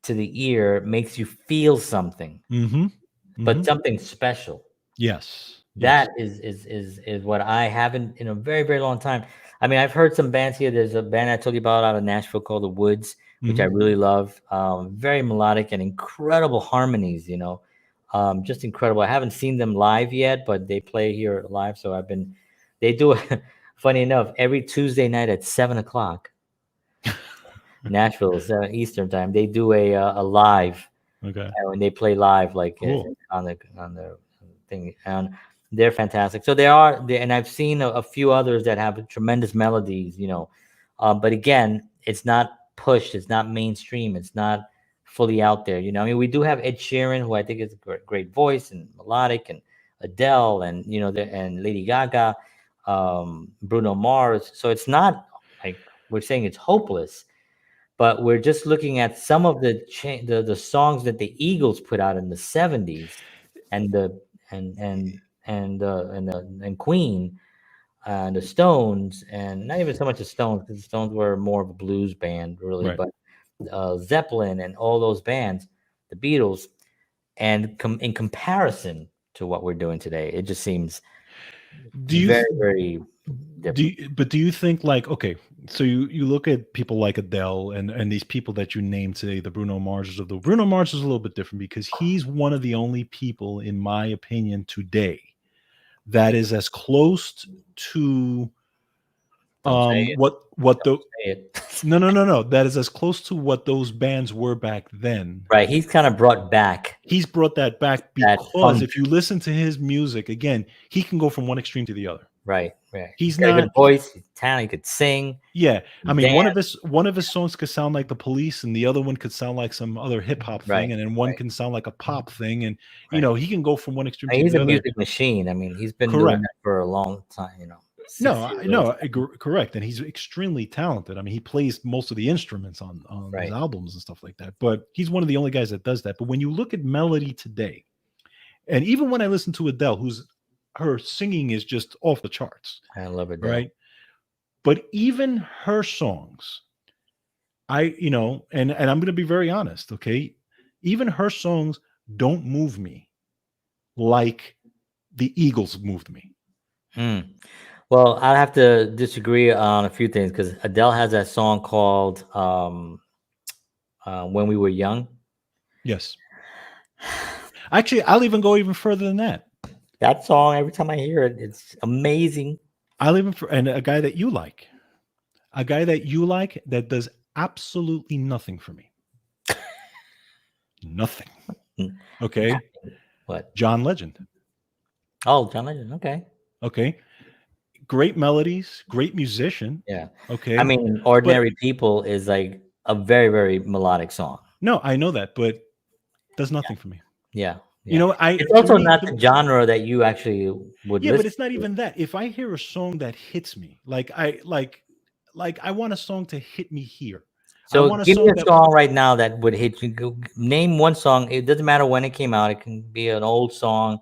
Speaker 1: to the ear makes you feel something,
Speaker 2: Mhm.
Speaker 1: but
Speaker 2: Mhm.
Speaker 1: something special.
Speaker 2: Yes. Yes.
Speaker 1: That is what I haven't in a very, very long time. I mean, I've heard some bands here. There's a band I told you about out of Nashville called The Woods, which I
Speaker 2: Mhm.
Speaker 1: really love. Very melodic and incredible harmonies, just incredible. I haven't seen them live yet, but they play here live. So they do, funny enough, every Tuesday night at 7 o'clock, Nashville, Eastern time, they do a live.
Speaker 2: Okay.
Speaker 1: And when they play live, like
Speaker 2: Cool.
Speaker 1: on the thing, and they're fantastic. So there are, and I've seen a few others that have tremendous melodies, but again, it's not pushed, it's not mainstream, it's not fully out there. I mean, we do have Ed Sheeran, who I think is a great voice and melodic, and Adele, and and Lady Gaga, Bruno Mars. So it's not like we're saying it's hopeless, but we're just looking at some of the songs that the Eagles put out in the 70s, and the and Queen and the Stones, and not even so much the Stones, because the Stones were more of a blues band really,
Speaker 2: Right.
Speaker 1: but Zeppelin and all those bands, the Beatles, and in comparison to what we're doing today, it just seems
Speaker 2: Do you
Speaker 1: very,
Speaker 2: th-
Speaker 1: very different.
Speaker 2: but do you think, like, okay, so you look at people like Adele and these people that you named today, the Bruno Mars is a little bit different because he's one of the only people, in my opinion, today that is as close to
Speaker 1: Don't say it.
Speaker 2: what the
Speaker 1: Don't say it.
Speaker 2: no, that is as close to what those bands were back then.
Speaker 1: Right, he's kind of brought back
Speaker 2: He's brought that back
Speaker 1: that
Speaker 2: because
Speaker 1: funk.
Speaker 2: if you listen to his music again, he can go from one extreme to the other.
Speaker 1: Right, right. He's
Speaker 2: He's
Speaker 1: got a good
Speaker 2: not.
Speaker 1: voice. He's talented. He could sing,
Speaker 2: Yeah, I mean,
Speaker 1: dance.
Speaker 2: one of his songs could sound like The Police, and the other one could sound like some other hip hop
Speaker 1: Right,
Speaker 2: thing, and then one
Speaker 1: right,
Speaker 2: can sound like a pop thing, and
Speaker 1: right.
Speaker 2: he can go from one extreme
Speaker 1: I mean,
Speaker 2: to
Speaker 1: he's
Speaker 2: the
Speaker 1: a
Speaker 2: other.
Speaker 1: music machine. I mean, he's been doing
Speaker 2: Correct.
Speaker 1: that for a long time.
Speaker 2: No,
Speaker 1: 6 years old.
Speaker 2: no, correct, and he's extremely talented. I mean, he plays most of the instruments on his
Speaker 1: Right.
Speaker 2: albums and stuff like that. But he's one of the only guys that does that. But when you look at melody today, and even when I listen to Adele, her singing is just off the charts,
Speaker 1: I love Adele.
Speaker 2: right? But even her songs, and I'm going to be very honest, okay? Even her songs don't move me like the Eagles moved me.
Speaker 1: Hmm. Well, I have to disagree on a few things because Adele has that song called "When We Were Young."
Speaker 2: Yes. Actually, I'll even go even further than that.
Speaker 1: That song, every time I hear it, it's amazing.
Speaker 2: I'll even and a guy that you like that does absolutely nothing for me. Nothing.
Speaker 1: Mm,
Speaker 2: Okay?
Speaker 1: what?
Speaker 2: John Legend.
Speaker 1: Oh, John Legend. Okay.
Speaker 2: Okay? Great melodies, great musician.
Speaker 1: Yeah. I
Speaker 2: Okay?
Speaker 1: mean,
Speaker 2: But
Speaker 1: "Ordinary People" is like a very, very melodic song.
Speaker 2: no, I know that, but does nothing for me.
Speaker 1: Yeah.
Speaker 2: You
Speaker 1: Yeah.
Speaker 2: know, I
Speaker 1: It's
Speaker 2: to
Speaker 1: also
Speaker 2: me,
Speaker 1: not the genre that you actually would
Speaker 2: yeah, but
Speaker 1: listen
Speaker 2: it's not
Speaker 1: to.
Speaker 2: even that. If I hear a song that hits me, like I want a song to hit me here. I
Speaker 1: So
Speaker 2: want a
Speaker 1: give me
Speaker 2: song
Speaker 1: a
Speaker 2: that
Speaker 1: song right now that would hit you. Name one song. It doesn't matter when it came out. It can be an old song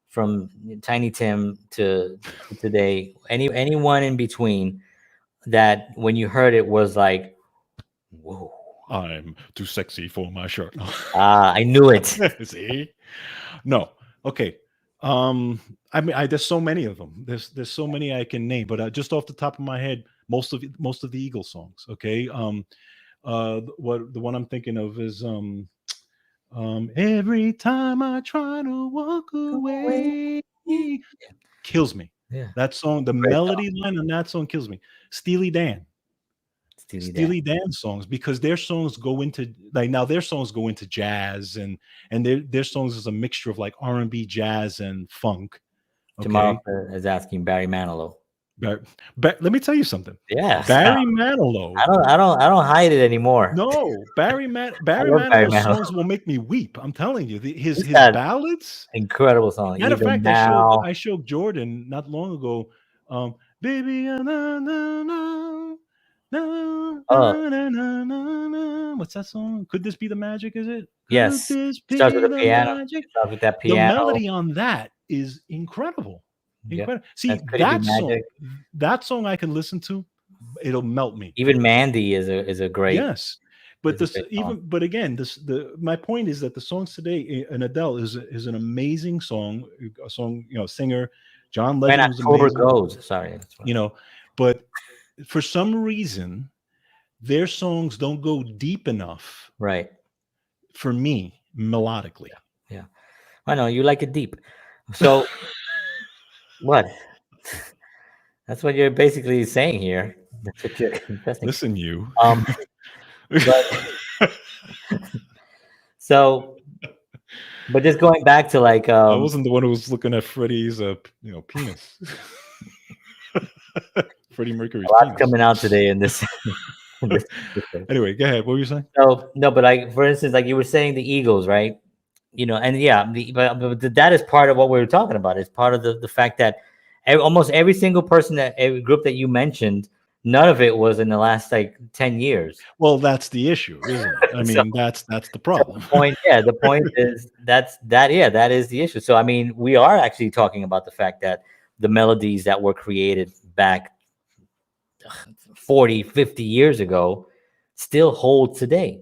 Speaker 1: from Tiny Tim to today. Anyone in between that when you heard it was like, whoa.
Speaker 2: I'm too sexy for my shirt.
Speaker 1: Ah, I knew it.
Speaker 2: See? No. Okay. I mean, there's so many of them. There's so many I can name, but just off the top of my head, most of the Eagles songs. Okay. What the one I'm thinking of is every time I try to walk
Speaker 1: Go away.
Speaker 2: away, kills me.
Speaker 1: Yeah,
Speaker 2: That song, the
Speaker 1: great song.
Speaker 2: melody line on that song kills me. Steely Dan.
Speaker 1: Steely Dan.
Speaker 2: Steely Dan songs, because their songs go into like now their songs go into jazz, and their songs is a mixture of like R&B, jazz, and funk.
Speaker 1: Tomorrow
Speaker 2: Okay,
Speaker 1: is asking Barry Manilow.
Speaker 2: but let me tell you something.
Speaker 1: Yes,
Speaker 2: Barry Manilow,
Speaker 1: I don't hide it anymore.
Speaker 2: no,
Speaker 1: I
Speaker 2: Barry
Speaker 1: love Barry
Speaker 2: Manilow's
Speaker 1: Manilow.
Speaker 2: songs will make me weep. I'm telling you,
Speaker 1: He's
Speaker 2: his
Speaker 1: got
Speaker 2: ballads.
Speaker 1: incredible song.
Speaker 2: Matter of
Speaker 1: Even
Speaker 2: fact,
Speaker 1: now.
Speaker 2: I showed Jordan not long ago. Baby, na, na, na, na,
Speaker 1: Oh,
Speaker 2: na, na, na, na, na. What's that song? Could this be the magic? Is it? Could
Speaker 1: yes.
Speaker 2: this
Speaker 1: Starts with
Speaker 2: be
Speaker 1: a
Speaker 2: the
Speaker 1: piano.
Speaker 2: magic?
Speaker 1: It starts with that
Speaker 2: The
Speaker 1: piano.
Speaker 2: melody on that is incredible.
Speaker 1: Yep.
Speaker 2: Incredible.
Speaker 1: That's
Speaker 2: See,
Speaker 1: Could It Be Magic?
Speaker 2: that song I can listen to, it'll melt me.
Speaker 1: Even Mandy
Speaker 2: Yes. But
Speaker 1: is a
Speaker 2: this
Speaker 1: great song.
Speaker 2: even but again, this the my point is that the songs today, and Adele is an amazing song, a song, singer. John
Speaker 1: When
Speaker 2: Legend was
Speaker 1: October
Speaker 2: amazing,
Speaker 1: Goes. Sorry, that's what.
Speaker 2: you know, but for some reason, their songs don't go deep enough
Speaker 1: Right.
Speaker 2: for me melodically.
Speaker 1: Yeah. I know you like it deep. So what? That's what you're basically saying here. That's what you're confessing.
Speaker 2: Listen, you.
Speaker 1: Um, but so, but just going back to like,
Speaker 2: I wasn't the one who was looking at Freddie's, penis. Freddie
Speaker 1: a
Speaker 2: Mercury's
Speaker 1: lot's
Speaker 2: penis.
Speaker 1: coming out today in this, in this episode.
Speaker 2: Anyway, go ahead. What were you saying?
Speaker 1: So no, but like for instance, like you were saying the Eagles, right? And yeah, but that is part of what we were talking about. It's part of the fact that almost every single person every group that you mentioned, none of it was in the last like 10 years.
Speaker 2: Well, that's the issue, isn't it? I
Speaker 1: So
Speaker 2: mean, that's the
Speaker 1: so
Speaker 2: problem.
Speaker 1: the point is that is the issue. So I mean, we are actually talking about the fact that the melodies that were created back 40, 50 years ago still hold today.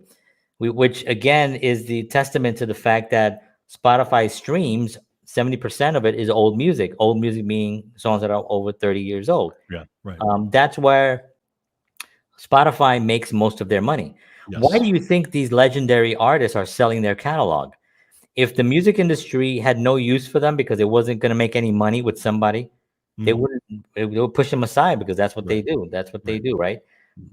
Speaker 1: Which again is the testament to the fact that Spotify streams 70% of it is old music. Old music meaning songs that are over 30 years old.
Speaker 2: Yeah, right.
Speaker 1: That's where Spotify makes most of their money. Why
Speaker 2: Yes.
Speaker 1: do you think these legendary artists are selling their catalog? If the music industry had no use for them because it wasn't going to make any money with somebody, they
Speaker 2: Mhm.
Speaker 1: wouldn't. They would push them aside because that's what they
Speaker 2: Right,
Speaker 1: do. That's what they
Speaker 2: right.
Speaker 1: do, right?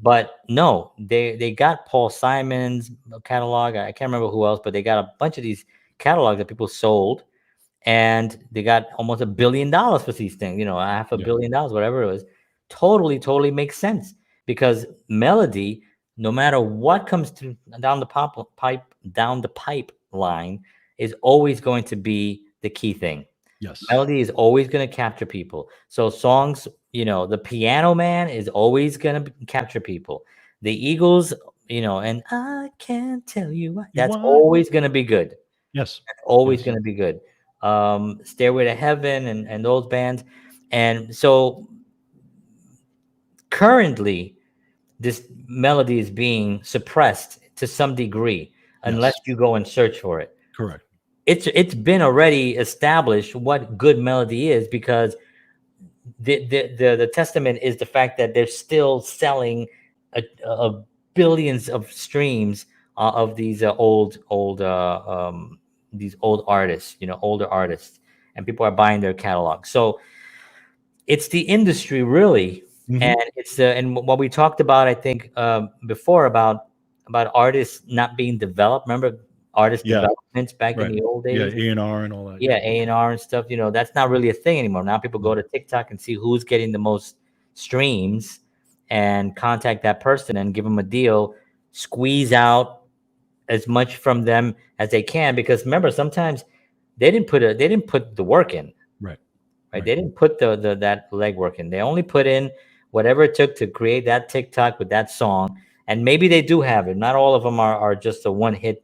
Speaker 1: But no, they got Paul Simon's catalog. I can't remember who else, but they got a bunch of these catalogs that people sold, and they got almost $1 billion for these things. Half a
Speaker 2: Yeah.
Speaker 1: billion dollars, whatever it was. Totally makes sense because melody, no matter what comes through down the pipeline, is always going to be the key thing.
Speaker 2: Yes.
Speaker 1: Melody is always going to capture people. So songs, the Piano Man is always going to capture people. The Eagles, and I can't tell you why.
Speaker 2: You
Speaker 1: That's
Speaker 2: want?
Speaker 1: always going to be good.
Speaker 2: Yes.
Speaker 1: Always
Speaker 2: Yes.
Speaker 1: going to be good. Stairway to Heaven and those bands. And so Currently, this melody is being suppressed to some degree unless
Speaker 2: Yes.
Speaker 1: you go and search for it.
Speaker 2: Correct.
Speaker 1: It's been already established what good melody is, because the testament is the fact that they're still selling a billions of streams of these these old artists, older artists, and people are buying their catalog. So it's the industry really,
Speaker 2: Hmm.
Speaker 1: and it's and what we talked about, I think, before, about artists not being developed. Remember artist
Speaker 2: Yeah.
Speaker 1: developments back in
Speaker 2: Right.
Speaker 1: the old
Speaker 2: Yeah.
Speaker 1: days?
Speaker 2: A&R and all that.
Speaker 1: Yeah,
Speaker 2: Yep.
Speaker 1: A&R and stuff, that's not really a thing anymore. Now people go
Speaker 2: No.
Speaker 1: to TikTok and see who's getting the most streams and contact that person and give them a deal, squeeze out as much from them as they can, because remember, sometimes they didn't put the work in,
Speaker 2: Right.
Speaker 1: right?
Speaker 2: Right.
Speaker 1: They didn't put the that legwork in. They only put in whatever it took to create that TikTok with that song. And maybe they do have it. Not all of them are just a one hit,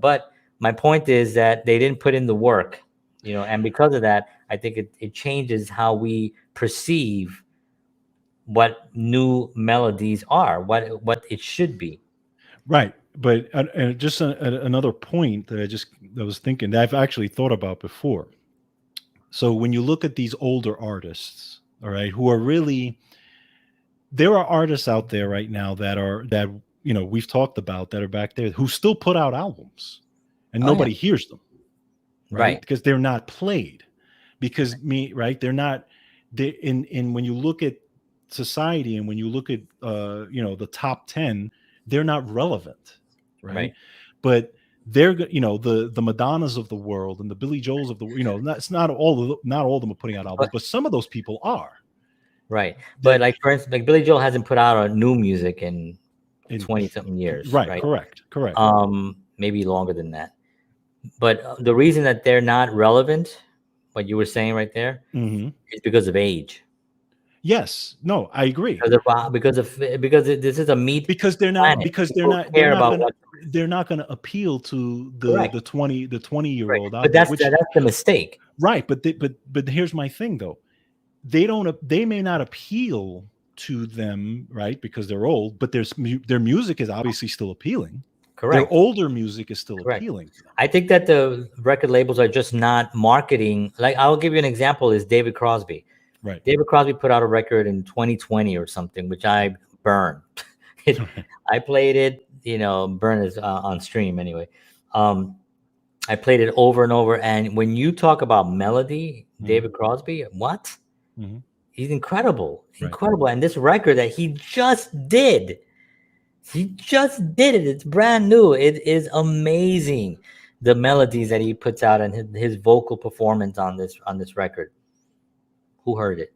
Speaker 1: But my point is that they didn't put in the work, and because of that, I think it changes how we perceive what new melodies are, what it should be.
Speaker 2: Right. But and just another point that I was thinking that I've actually thought about before. So when you look at these older artists, all right, who are really, there are artists out there right now that we've talked about, that are back there who still put out albums and
Speaker 1: Oh yeah,
Speaker 2: nobody hears them, right?
Speaker 1: right.
Speaker 2: Because they're not played. Because right, they're not, they in when you look at society and when you look at the top 10, they're not relevant, right?
Speaker 1: Right.
Speaker 2: But they're the Madonnas of the world and the Billy Joels of the, it's not all of them are putting out albums,
Speaker 1: But
Speaker 2: but some of those people are.
Speaker 1: right. But
Speaker 2: That
Speaker 1: like, for instance, like Billy Joel hasn't put out a new music in
Speaker 2: in
Speaker 1: 20 something years,
Speaker 2: Right,
Speaker 1: right?
Speaker 2: correct.
Speaker 1: Maybe longer than that. But the reason that they're not relevant, what you were saying right there,
Speaker 2: Hmm.
Speaker 1: is because of age.
Speaker 2: Yes, no, I agree.
Speaker 1: Because this is a meat
Speaker 2: Because they're not
Speaker 1: planet.
Speaker 2: because
Speaker 1: People
Speaker 2: they're
Speaker 1: care
Speaker 2: not
Speaker 1: about
Speaker 2: gonna
Speaker 1: what.
Speaker 2: they're not gonna appeal to
Speaker 1: Correct.
Speaker 2: the 20-year
Speaker 1: Right.
Speaker 2: old
Speaker 1: But
Speaker 2: out there,
Speaker 1: that's
Speaker 2: which,
Speaker 1: that's the mistake.
Speaker 2: right, but here's my thing though. They may not appeal to them, right, because they're old, but their music is obviously still appealing. Their
Speaker 1: Correct.
Speaker 2: older music is still
Speaker 1: Correct.
Speaker 2: appealing to them.
Speaker 1: I think that the record labels are just not marketing. Like, I'll give you an example: is David Crosby.
Speaker 2: Right.
Speaker 1: David Crosby put out a record in 2020 or something, which I burned. I played it, burn is on stream anyway. Um, I played it over and over. And when you talk about melody,
Speaker 2: Mhm,
Speaker 1: David Crosby, what?
Speaker 2: mhm.
Speaker 1: He's incredible,
Speaker 2: Right.
Speaker 1: incredible. And this record that he just did it. It's brand new. It is amazing. The melodies that he puts out and his vocal performance on this record. Who heard it?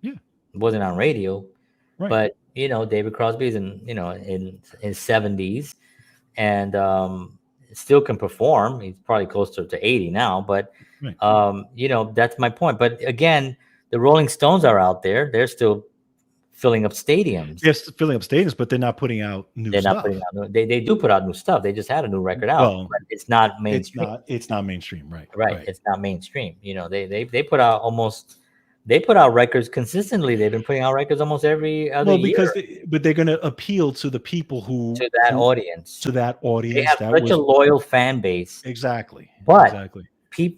Speaker 2: Yeah.
Speaker 1: It wasn't on radio,
Speaker 2: Right.
Speaker 1: but David Crosby's in his 70s, and still can perform. He's probably closer to 80 now, but
Speaker 2: Right.
Speaker 1: that's my point. But again, the Rolling Stones are out there. They're still filling up stadiums.
Speaker 2: They're filling up stadiums, but they're not putting out new
Speaker 1: They're not putting
Speaker 2: stuff.
Speaker 1: out they do put out new stuff. They just had a new record out,
Speaker 2: Well,
Speaker 1: but it's not mainstream.
Speaker 2: it's not mainstream, right?
Speaker 1: Right.
Speaker 2: Right.
Speaker 1: It's not mainstream. They put out they put out records consistently. They've been putting out records almost every other
Speaker 2: Well, because
Speaker 1: year
Speaker 2: but they're going to appeal to the people
Speaker 1: to that audience.
Speaker 2: to that
Speaker 1: They
Speaker 2: audience
Speaker 1: have
Speaker 2: that
Speaker 1: such a
Speaker 2: was
Speaker 1: loyal fan base,
Speaker 2: exactly.
Speaker 1: but
Speaker 2: Exactly.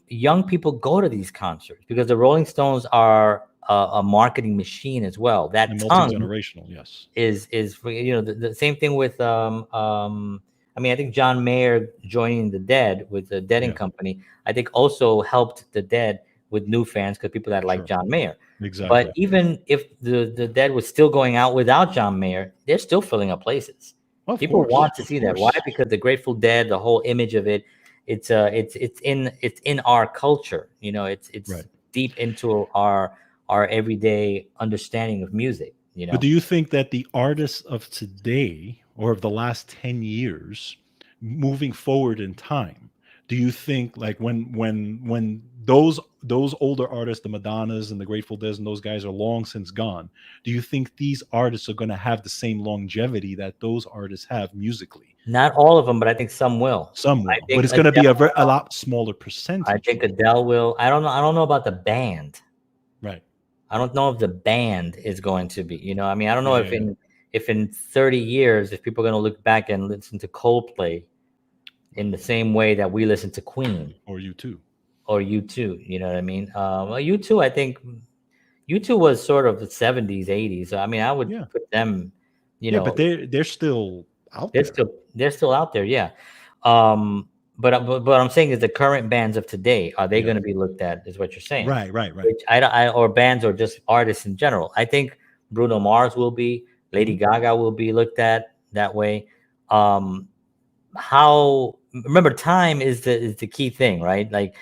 Speaker 1: young people go to these concerts because the Rolling Stones are a marketing machine as well. That
Speaker 2: And
Speaker 1: tongue
Speaker 2: multi-generational, yes.
Speaker 1: is the same thing with I mean, I think John Mayer joining the Dead with the Dead and
Speaker 2: Yeah,
Speaker 1: Company, I think also helped the Dead with new fans, because people that like
Speaker 2: sure.
Speaker 1: John Mayer. But
Speaker 2: Exactly.
Speaker 1: even if the Dead was still going out without John Mayer, they're still filling up places.
Speaker 2: Of
Speaker 1: People
Speaker 2: course.
Speaker 1: want to
Speaker 2: Of
Speaker 1: see that. Why?
Speaker 2: course.
Speaker 1: Because the Grateful Dead, the whole image of it, it's in our culture. It's
Speaker 2: Right.
Speaker 1: deep into our everyday understanding of music.
Speaker 2: But do you think that the artists of today or of the last 10 years moving forward in time, do you think like when those older artists, the Madonnas and the Grateful Dead and those guys are long since gone, do you think these artists are going to have the same longevity that those artists have musically?
Speaker 1: Not all of them, but I think some will.
Speaker 2: Some
Speaker 1: I
Speaker 2: will, but
Speaker 1: think
Speaker 2: it's going to be
Speaker 1: Adele.
Speaker 2: a lot smaller
Speaker 1: I
Speaker 2: percentage
Speaker 1: think
Speaker 2: though.
Speaker 1: Adele will. I don't know. I don't know about the band.
Speaker 2: Right.
Speaker 1: I don't know if the band is going to be. I mean, I don't know if
Speaker 2: Yeah,
Speaker 1: in 30 years, if people are going to look back and listen to Coldplay in the same way that we listen to Queen
Speaker 2: or you too.
Speaker 1: or U2. You know what I mean? Well, U2, I think U2 was sort of the 70s, 80s. So, I mean, I would
Speaker 2: Yeah,
Speaker 1: put them, you
Speaker 2: yeah, but
Speaker 1: know,
Speaker 2: they're still out
Speaker 1: they're
Speaker 2: there.
Speaker 1: still they're still out there, yeah. But what I'm saying is the current bands of today, are they
Speaker 2: Yeah,
Speaker 1: going to be looked at? Is what you're saying?
Speaker 2: right, right, right.
Speaker 1: Which or bands or just artists in general. I think Bruno Mars will be, Lady
Speaker 2: Mhm.
Speaker 1: Gaga will be looked at that way. Um, how Remember, time is the key thing, right? Like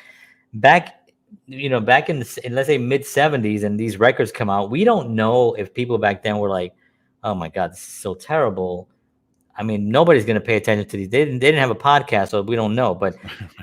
Speaker 1: back, back in let's say mid '70s, and these records come out, we don't know if people back then were like, "Oh my God, this is so terrible." I mean, nobody's going to pay attention to these. They didn't have a podcast, so we don't know. But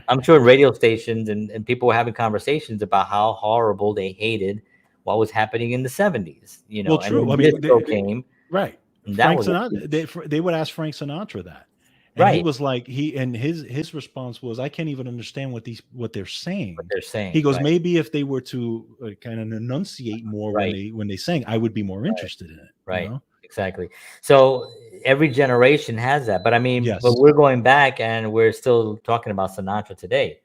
Speaker 1: I'm sure radio stations and people were having conversations about how horrible they hated what was happening in the '70s,
Speaker 2: Well,
Speaker 1: and
Speaker 2: true. I
Speaker 1: then
Speaker 2: mean,
Speaker 1: disco came,
Speaker 2: right.
Speaker 1: and that
Speaker 2: Frank
Speaker 1: was a
Speaker 2: Sinatra.
Speaker 1: huge,
Speaker 2: They would ask Frank Sinatra that, and he
Speaker 1: right,
Speaker 2: was like, his response was, "I can't even understand what they're
Speaker 1: what
Speaker 2: saying."
Speaker 1: they're
Speaker 2: He
Speaker 1: saying,
Speaker 2: goes,
Speaker 1: right,
Speaker 2: "Maybe if they were to kind of enunciate more when
Speaker 1: right,
Speaker 2: they sang, I would be more interested in it." You
Speaker 1: right,
Speaker 2: know?
Speaker 1: exactly. So every generation has that. But I mean, but
Speaker 2: Yes,
Speaker 1: we're going back and we're still talking about Sinatra today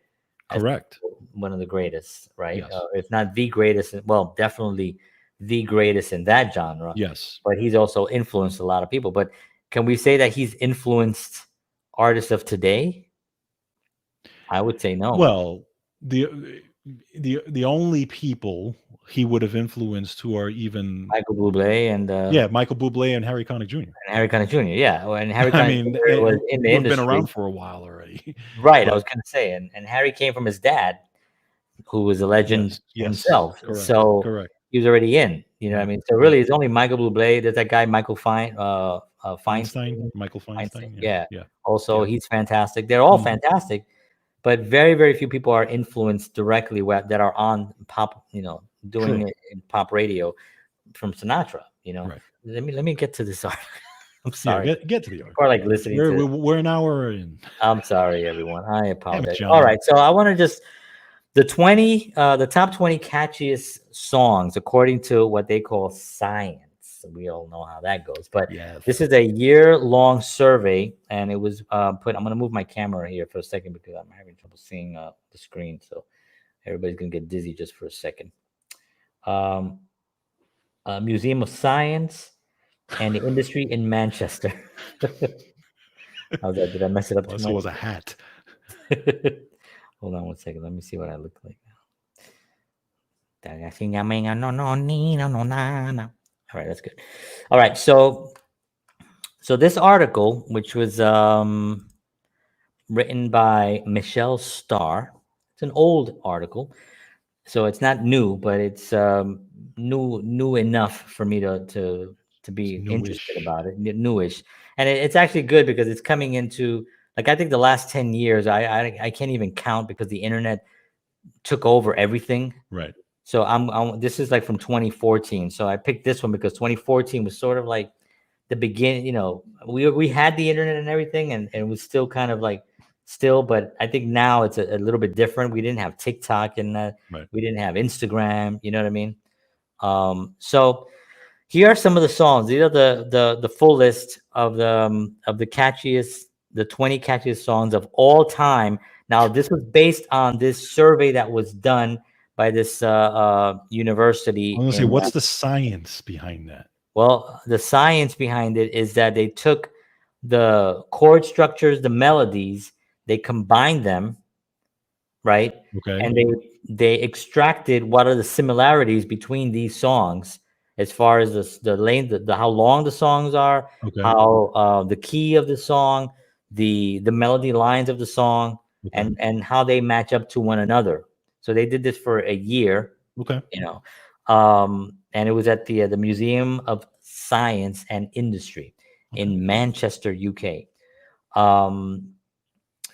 Speaker 1: as
Speaker 2: correct.
Speaker 1: one of the greatest, right?
Speaker 2: Yes,
Speaker 1: If not the greatest, well, definitely the greatest in that genre.
Speaker 2: yes.
Speaker 1: But he's also influenced a lot of people. But can we say that he's influenced artists of today? I would say no.
Speaker 2: Well, the only people he would have influenced who are even,
Speaker 1: Michael Bublé
Speaker 2: yeah, Michael Bublé and Harry Connick Jr.
Speaker 1: and Harry Connick Jr. Yeah, well, and Harry
Speaker 2: I
Speaker 1: Connick
Speaker 2: mean,
Speaker 1: Jr. was in the
Speaker 2: who have been
Speaker 1: industry,
Speaker 2: around for a while already.
Speaker 1: right? I
Speaker 2: But
Speaker 1: was going to say, and Harry came from his dad, who was a legend
Speaker 2: yes, yes,
Speaker 1: himself.
Speaker 2: correct,
Speaker 1: So
Speaker 2: correct.
Speaker 1: he was already in. You know what I
Speaker 2: Yeah,
Speaker 1: mean? So
Speaker 2: yeah.
Speaker 1: really, it's only Michael Bublé. There's that guy Michael
Speaker 2: Feinstein,
Speaker 1: Feinstein.
Speaker 2: Michael
Speaker 1: Feinstein,
Speaker 2: Feinstein. Yeah,
Speaker 1: yeah.
Speaker 2: yeah,
Speaker 1: Also,
Speaker 2: yeah.
Speaker 1: he's fantastic. They're all
Speaker 2: Mhm.
Speaker 1: fantastic, but very, very few people are influenced directly that are on pop. Doing
Speaker 2: True.
Speaker 1: it in pop radio from Sinatra.
Speaker 2: Right.
Speaker 1: Let me get to this art. I'm
Speaker 2: Yeah.
Speaker 1: sorry.
Speaker 2: Get to the art.
Speaker 1: People are like listening to.
Speaker 2: We're an hour in.
Speaker 1: I'm sorry, everyone. I
Speaker 2: Damn it,
Speaker 1: apologize. All
Speaker 2: John.
Speaker 1: right, so I want to just the top 20 catchiest songs according to what they call science. We all know how that goes, but this
Speaker 2: Yes.
Speaker 1: is a year-long survey, and it was put. I'm going to move my camera here for a second because I'm having trouble seeing the screen, so everybody's going to get dizzy just for a second. Um, Museum of Science and the Industry in Manchester. How's that? Did I mess it up too
Speaker 2: Plus, it
Speaker 1: much?
Speaker 2: was a hat.
Speaker 1: Hold on one second. Let me see what I look like. All right, that's good. All right, so this article, which was written by Michelle Starr, it's an old article, so it's not new, but it's new enough for me to
Speaker 2: It's
Speaker 1: be interested
Speaker 2: newish.
Speaker 1: about it, newish, and it's actually good because it's coming into like I think the last 10 years, I can't even count because the internet took over everything.
Speaker 2: Right.
Speaker 1: So this is like from 2014. So I picked this one because 2014 was sort of like the beginning. We had the internet and everything, and it was still kind of like still, but I think now it's a little bit different. We didn't have TikTok and
Speaker 2: Right.
Speaker 1: we didn't have Instagram. You know what I mean? So here are some of the songs. These are the full list of the catchiest, the 20 catchiest songs of all time. Now, this was based on this survey that was done by this
Speaker 2: I'm
Speaker 1: university
Speaker 2: gonna say,
Speaker 1: in.
Speaker 2: what's the science behind that?
Speaker 1: Well, the science behind it is that they took the chord structures, the melodies, they combined them, right?
Speaker 2: Okay.
Speaker 1: And they extracted what are the similarities between these songs as far as the length, the how long the songs are,
Speaker 2: Okay.
Speaker 1: how the key of the song, the melody lines of the song,
Speaker 2: Okay.
Speaker 1: and how they match up to one another. So they did this for a year,
Speaker 2: Okay.
Speaker 1: you know, and it was at the Museum of Science and Industry
Speaker 2: Okay.
Speaker 1: in Manchester, UK. Um,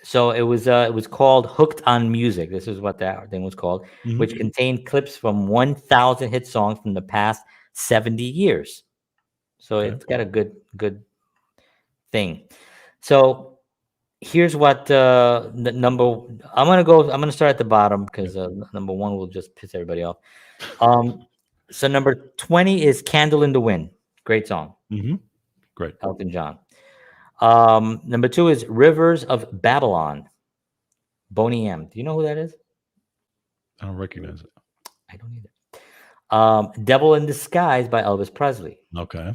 Speaker 1: so it was called Hooked on Music. This is what that thing was called,
Speaker 2: Mhm.
Speaker 1: which contained clips from 1,000 hit songs from the past 70 years. So
Speaker 2: Okay.
Speaker 1: it's got a good thing. So here's what the number. I'm gonna start at the bottom
Speaker 2: Yep.
Speaker 1: because number one will just piss everybody off. Um, So number 20 is Candle in the Wind. Great song,
Speaker 2: Hmm. Great.
Speaker 1: Elton John. Number 2 is Rivers of Babylon, Boney M. Do you know who that is?
Speaker 2: I don't recognize it.
Speaker 1: I don't either. Devil in Disguise by Elvis Presley.
Speaker 2: Okay.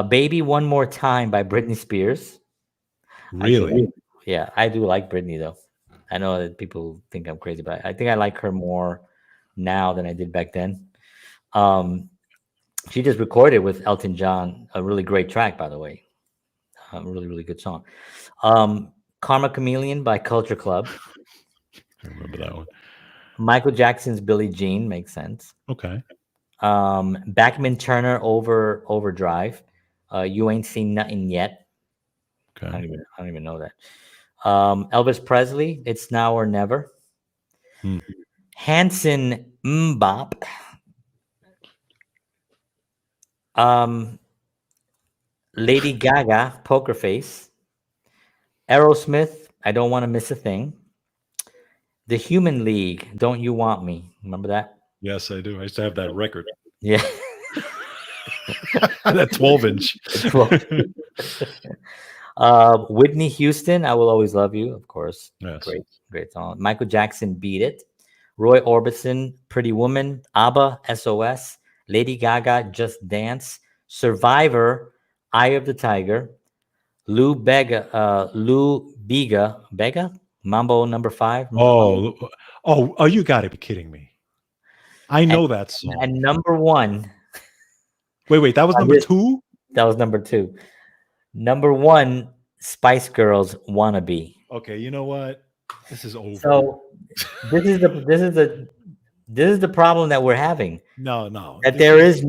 Speaker 1: Baby One More Time by Britney Spears.
Speaker 2: Really?
Speaker 1: Actually, yeah, I do like Britney though. I know that people think I'm crazy, but I think I like her more now than I did back then. Um, she just recorded with Elton John a really great track, by the way. A really, really good song. Um, Karma Chameleon by Culture Club.
Speaker 2: I remember that one.
Speaker 1: Michael Jackson's Billie Jean makes sense.
Speaker 2: Okay.
Speaker 1: Backman Turner Overdrive. You ain't seen nothing yet.
Speaker 2: Okay.
Speaker 1: I don't even know that. Elvis Presley, It's Now or Never.
Speaker 2: Hmm.
Speaker 1: Hanson Mbop. Um, Lady Gaga, Poker Face. Aerosmith, I Don't Want to Miss a Thing. The Human League, Don't You Want Me. Remember that?
Speaker 2: Yes, I do. I used to have that record.
Speaker 1: Yeah.
Speaker 2: That 12-inch.
Speaker 1: Well, Whitney Houston, I Will Always Love You, of course.
Speaker 2: Yes.
Speaker 1: Great, great song. Michael Jackson, Beat It. Roy Orbison, Pretty Woman. ABBA, SOS. Lady Gaga, Just Dance. Survivor, Eye of the Tiger. Lou Bega, Mambo number 5. Mambo.
Speaker 2: Oh, you got to be kidding me. I
Speaker 1: And,
Speaker 2: know that song.
Speaker 1: and number 1,
Speaker 2: Wait, that was
Speaker 1: on
Speaker 2: number
Speaker 1: this,
Speaker 2: 2?
Speaker 1: that was number 2. Number 1, Spice Girls, Wannabe.
Speaker 2: Okay, you know what? This is over.
Speaker 1: So this is the problem that we're having.
Speaker 2: No.
Speaker 1: That there's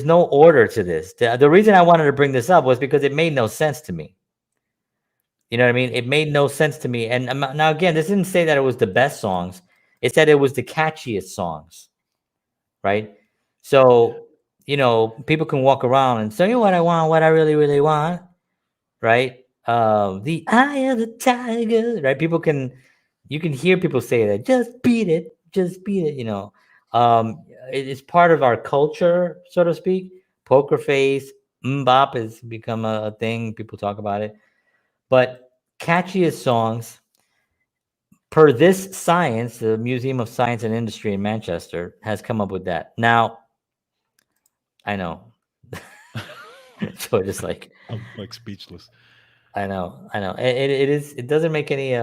Speaker 1: no order to this. The reason I wanted to bring this up was because it made no sense to me. You know what I mean? It made no sense to me. And now again, this didn't say that it was the best songs. It said it was the catchiest songs, right? So, people can walk around and say what I want, what I really, really want, right? The eye of the tiger, right? You can hear people say that, just beat it, it's part of our culture, so to speak. Poker face, mbop has become a thing. People talk about it. But catchiest songs, per this science, the Museum of Science and Industry in Manchester has come up with that. Now, I know. So just like,
Speaker 2: I'm like speechless.
Speaker 1: I know. It is. It doesn't make any.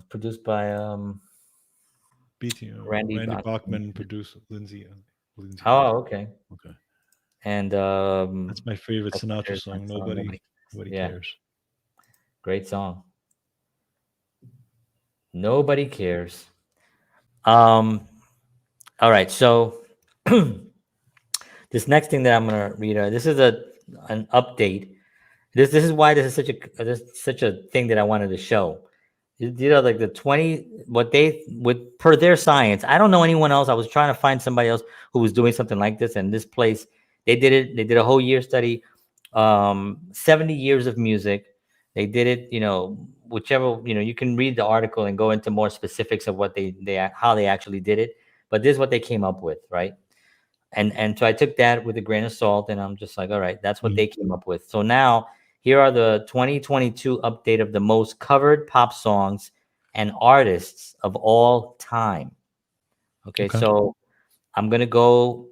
Speaker 1: Produced by Randy
Speaker 2: Randy
Speaker 1: Bachman.
Speaker 2: Bachman produced Lindsay. Lindsay.
Speaker 1: Oh, okay.
Speaker 2: Okay.
Speaker 1: And
Speaker 2: That's my favorite
Speaker 1: that's
Speaker 2: Sinatra
Speaker 1: there's
Speaker 2: song.
Speaker 1: that song,
Speaker 2: Nobody
Speaker 1: yeah,
Speaker 2: cares.
Speaker 1: great song. Nobody cares. Um. All right. So this next thing that I'm gonna read, this is an update. This is why this is such a thing that I wanted to show. Like the 20, what they with per their science. I don't know anyone else. I was trying to find somebody else who was doing something like this, and this place they did it. They did a whole year study, 70 years of music. They did it. Whichever, you can read the article and go into more specifics of what they how they actually did it. But this is what they came up with, right? And so I took that with a grain of salt, and I'm just like, all right, that's what
Speaker 2: Mm.
Speaker 1: they came up with. So now here are the 2022 update of the most covered pop songs and artists of all time. Okay,
Speaker 2: Okay.
Speaker 1: so I'm gonna go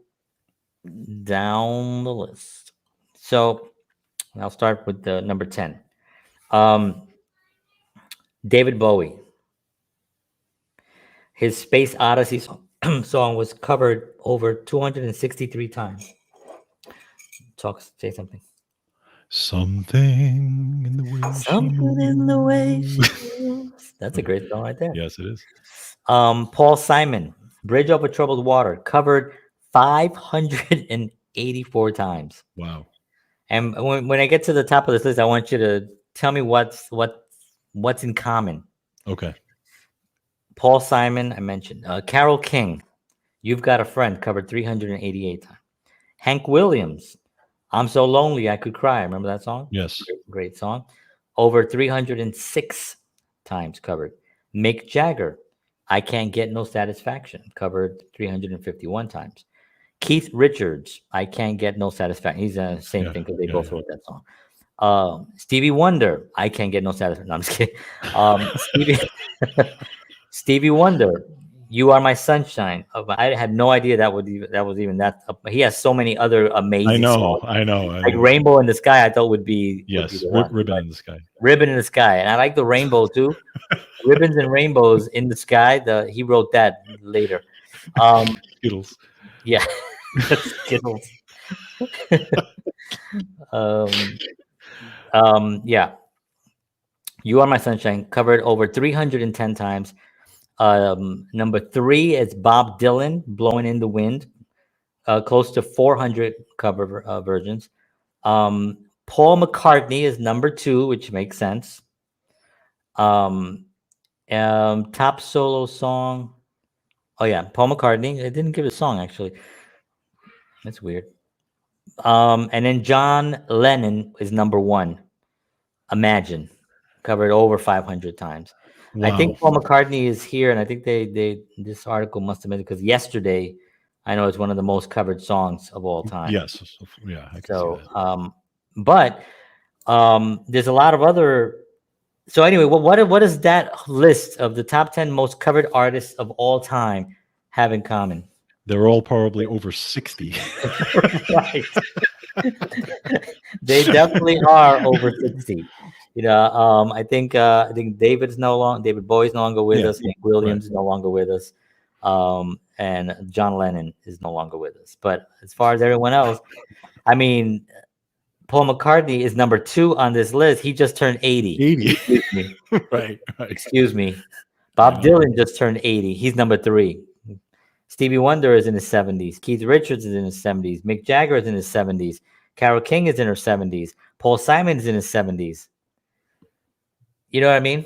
Speaker 1: down the list. So I'll start with the number 10. Um, David Bowie. His Space Odyssey song was covered over 263 times. Say something.
Speaker 2: Something in the way she
Speaker 1: Something in the way
Speaker 2: moves.
Speaker 1: she moves. That's a great song right there.
Speaker 2: Yes, it is.
Speaker 1: Paul Simon, Bridge Over Troubled Water, covered 584 times.
Speaker 2: Wow.
Speaker 1: And when I get to the top of this list, I want you to tell me what's in common.
Speaker 2: Okay.
Speaker 1: Paul Simon, I mentioned. Carole King, You've Got a Friend, covered 388 times. Hank Williams, I'm So Lonely I Could Cry. Remember that song?
Speaker 2: Yes.
Speaker 1: Great song. Over 306 times covered. Mick Jagger, I Can't Get No Satisfaction, covered 351 times. Keith Richards, I Can't Get No Satisfaction. He's the same
Speaker 2: Yeah,
Speaker 1: thing because they
Speaker 2: yeah,
Speaker 1: both
Speaker 2: yeah.
Speaker 1: wrote that song. Stevie Wonder, I Can't Get No Satisfaction. No, I'm just kidding. Stevie Stevie Wonder, You Are My Sunshine. I had no idea that was even that. He has so many other
Speaker 2: I
Speaker 1: amazing
Speaker 2: know,
Speaker 1: songs.
Speaker 2: I know, I
Speaker 1: Like
Speaker 2: know.
Speaker 1: Rainbow in the Sky, I thought would be
Speaker 2: Yes,
Speaker 1: the one.
Speaker 2: ribbon
Speaker 1: But
Speaker 2: in the sky.
Speaker 1: Ribbon in the Sky, and I like the rainbow too. Ribbons and Rainbows in the Sky. He wrote that later. Um,
Speaker 2: Skittles.
Speaker 1: yeah, Skittles. Um, yeah, You Are My Sunshine, covered over 310 times. Number three is Bob Dylan, Blowing in the Wind, close to 400 cover versions. Paul McCartney is number two, which makes sense. Um, Top solo song. Oh yeah, Paul McCartney. It didn't give a song actually. That's weird. And then John Lennon is number one. Imagine, covered over 500 times. I
Speaker 2: Wow.
Speaker 1: think Paul McCartney is here, and I think they this article must have been because yesterday, I know it's one of the most covered songs of all time.
Speaker 2: Yes. Yeah, I can see
Speaker 1: So,
Speaker 2: that.
Speaker 1: but there's a lot of other. So anyway, what does that list of the top 10 most covered artists of all time have in common?
Speaker 2: They're all probably over 60.
Speaker 1: Right. They definitely are over 60. I think David Bowie's no longer with
Speaker 2: Yeah,
Speaker 1: us. Hank
Speaker 2: right.
Speaker 1: Williams is no longer with us. And John Lennon is no longer with us. But as far as everyone else, I mean, Paul McCartney is number two on this list. He just turned 80.
Speaker 2: 80.
Speaker 1: Excuse me.
Speaker 2: Right, right.
Speaker 1: Excuse me.
Speaker 2: I
Speaker 1: Bob
Speaker 2: know.
Speaker 1: Dylan just turned 80. He's number three. Stevie Wonder is in his 70s. Keith Richards is in his 70s. Mick Jagger is in his 70s. Carole King is in her 70s. Paul Simon is in his 70s. You know what I mean?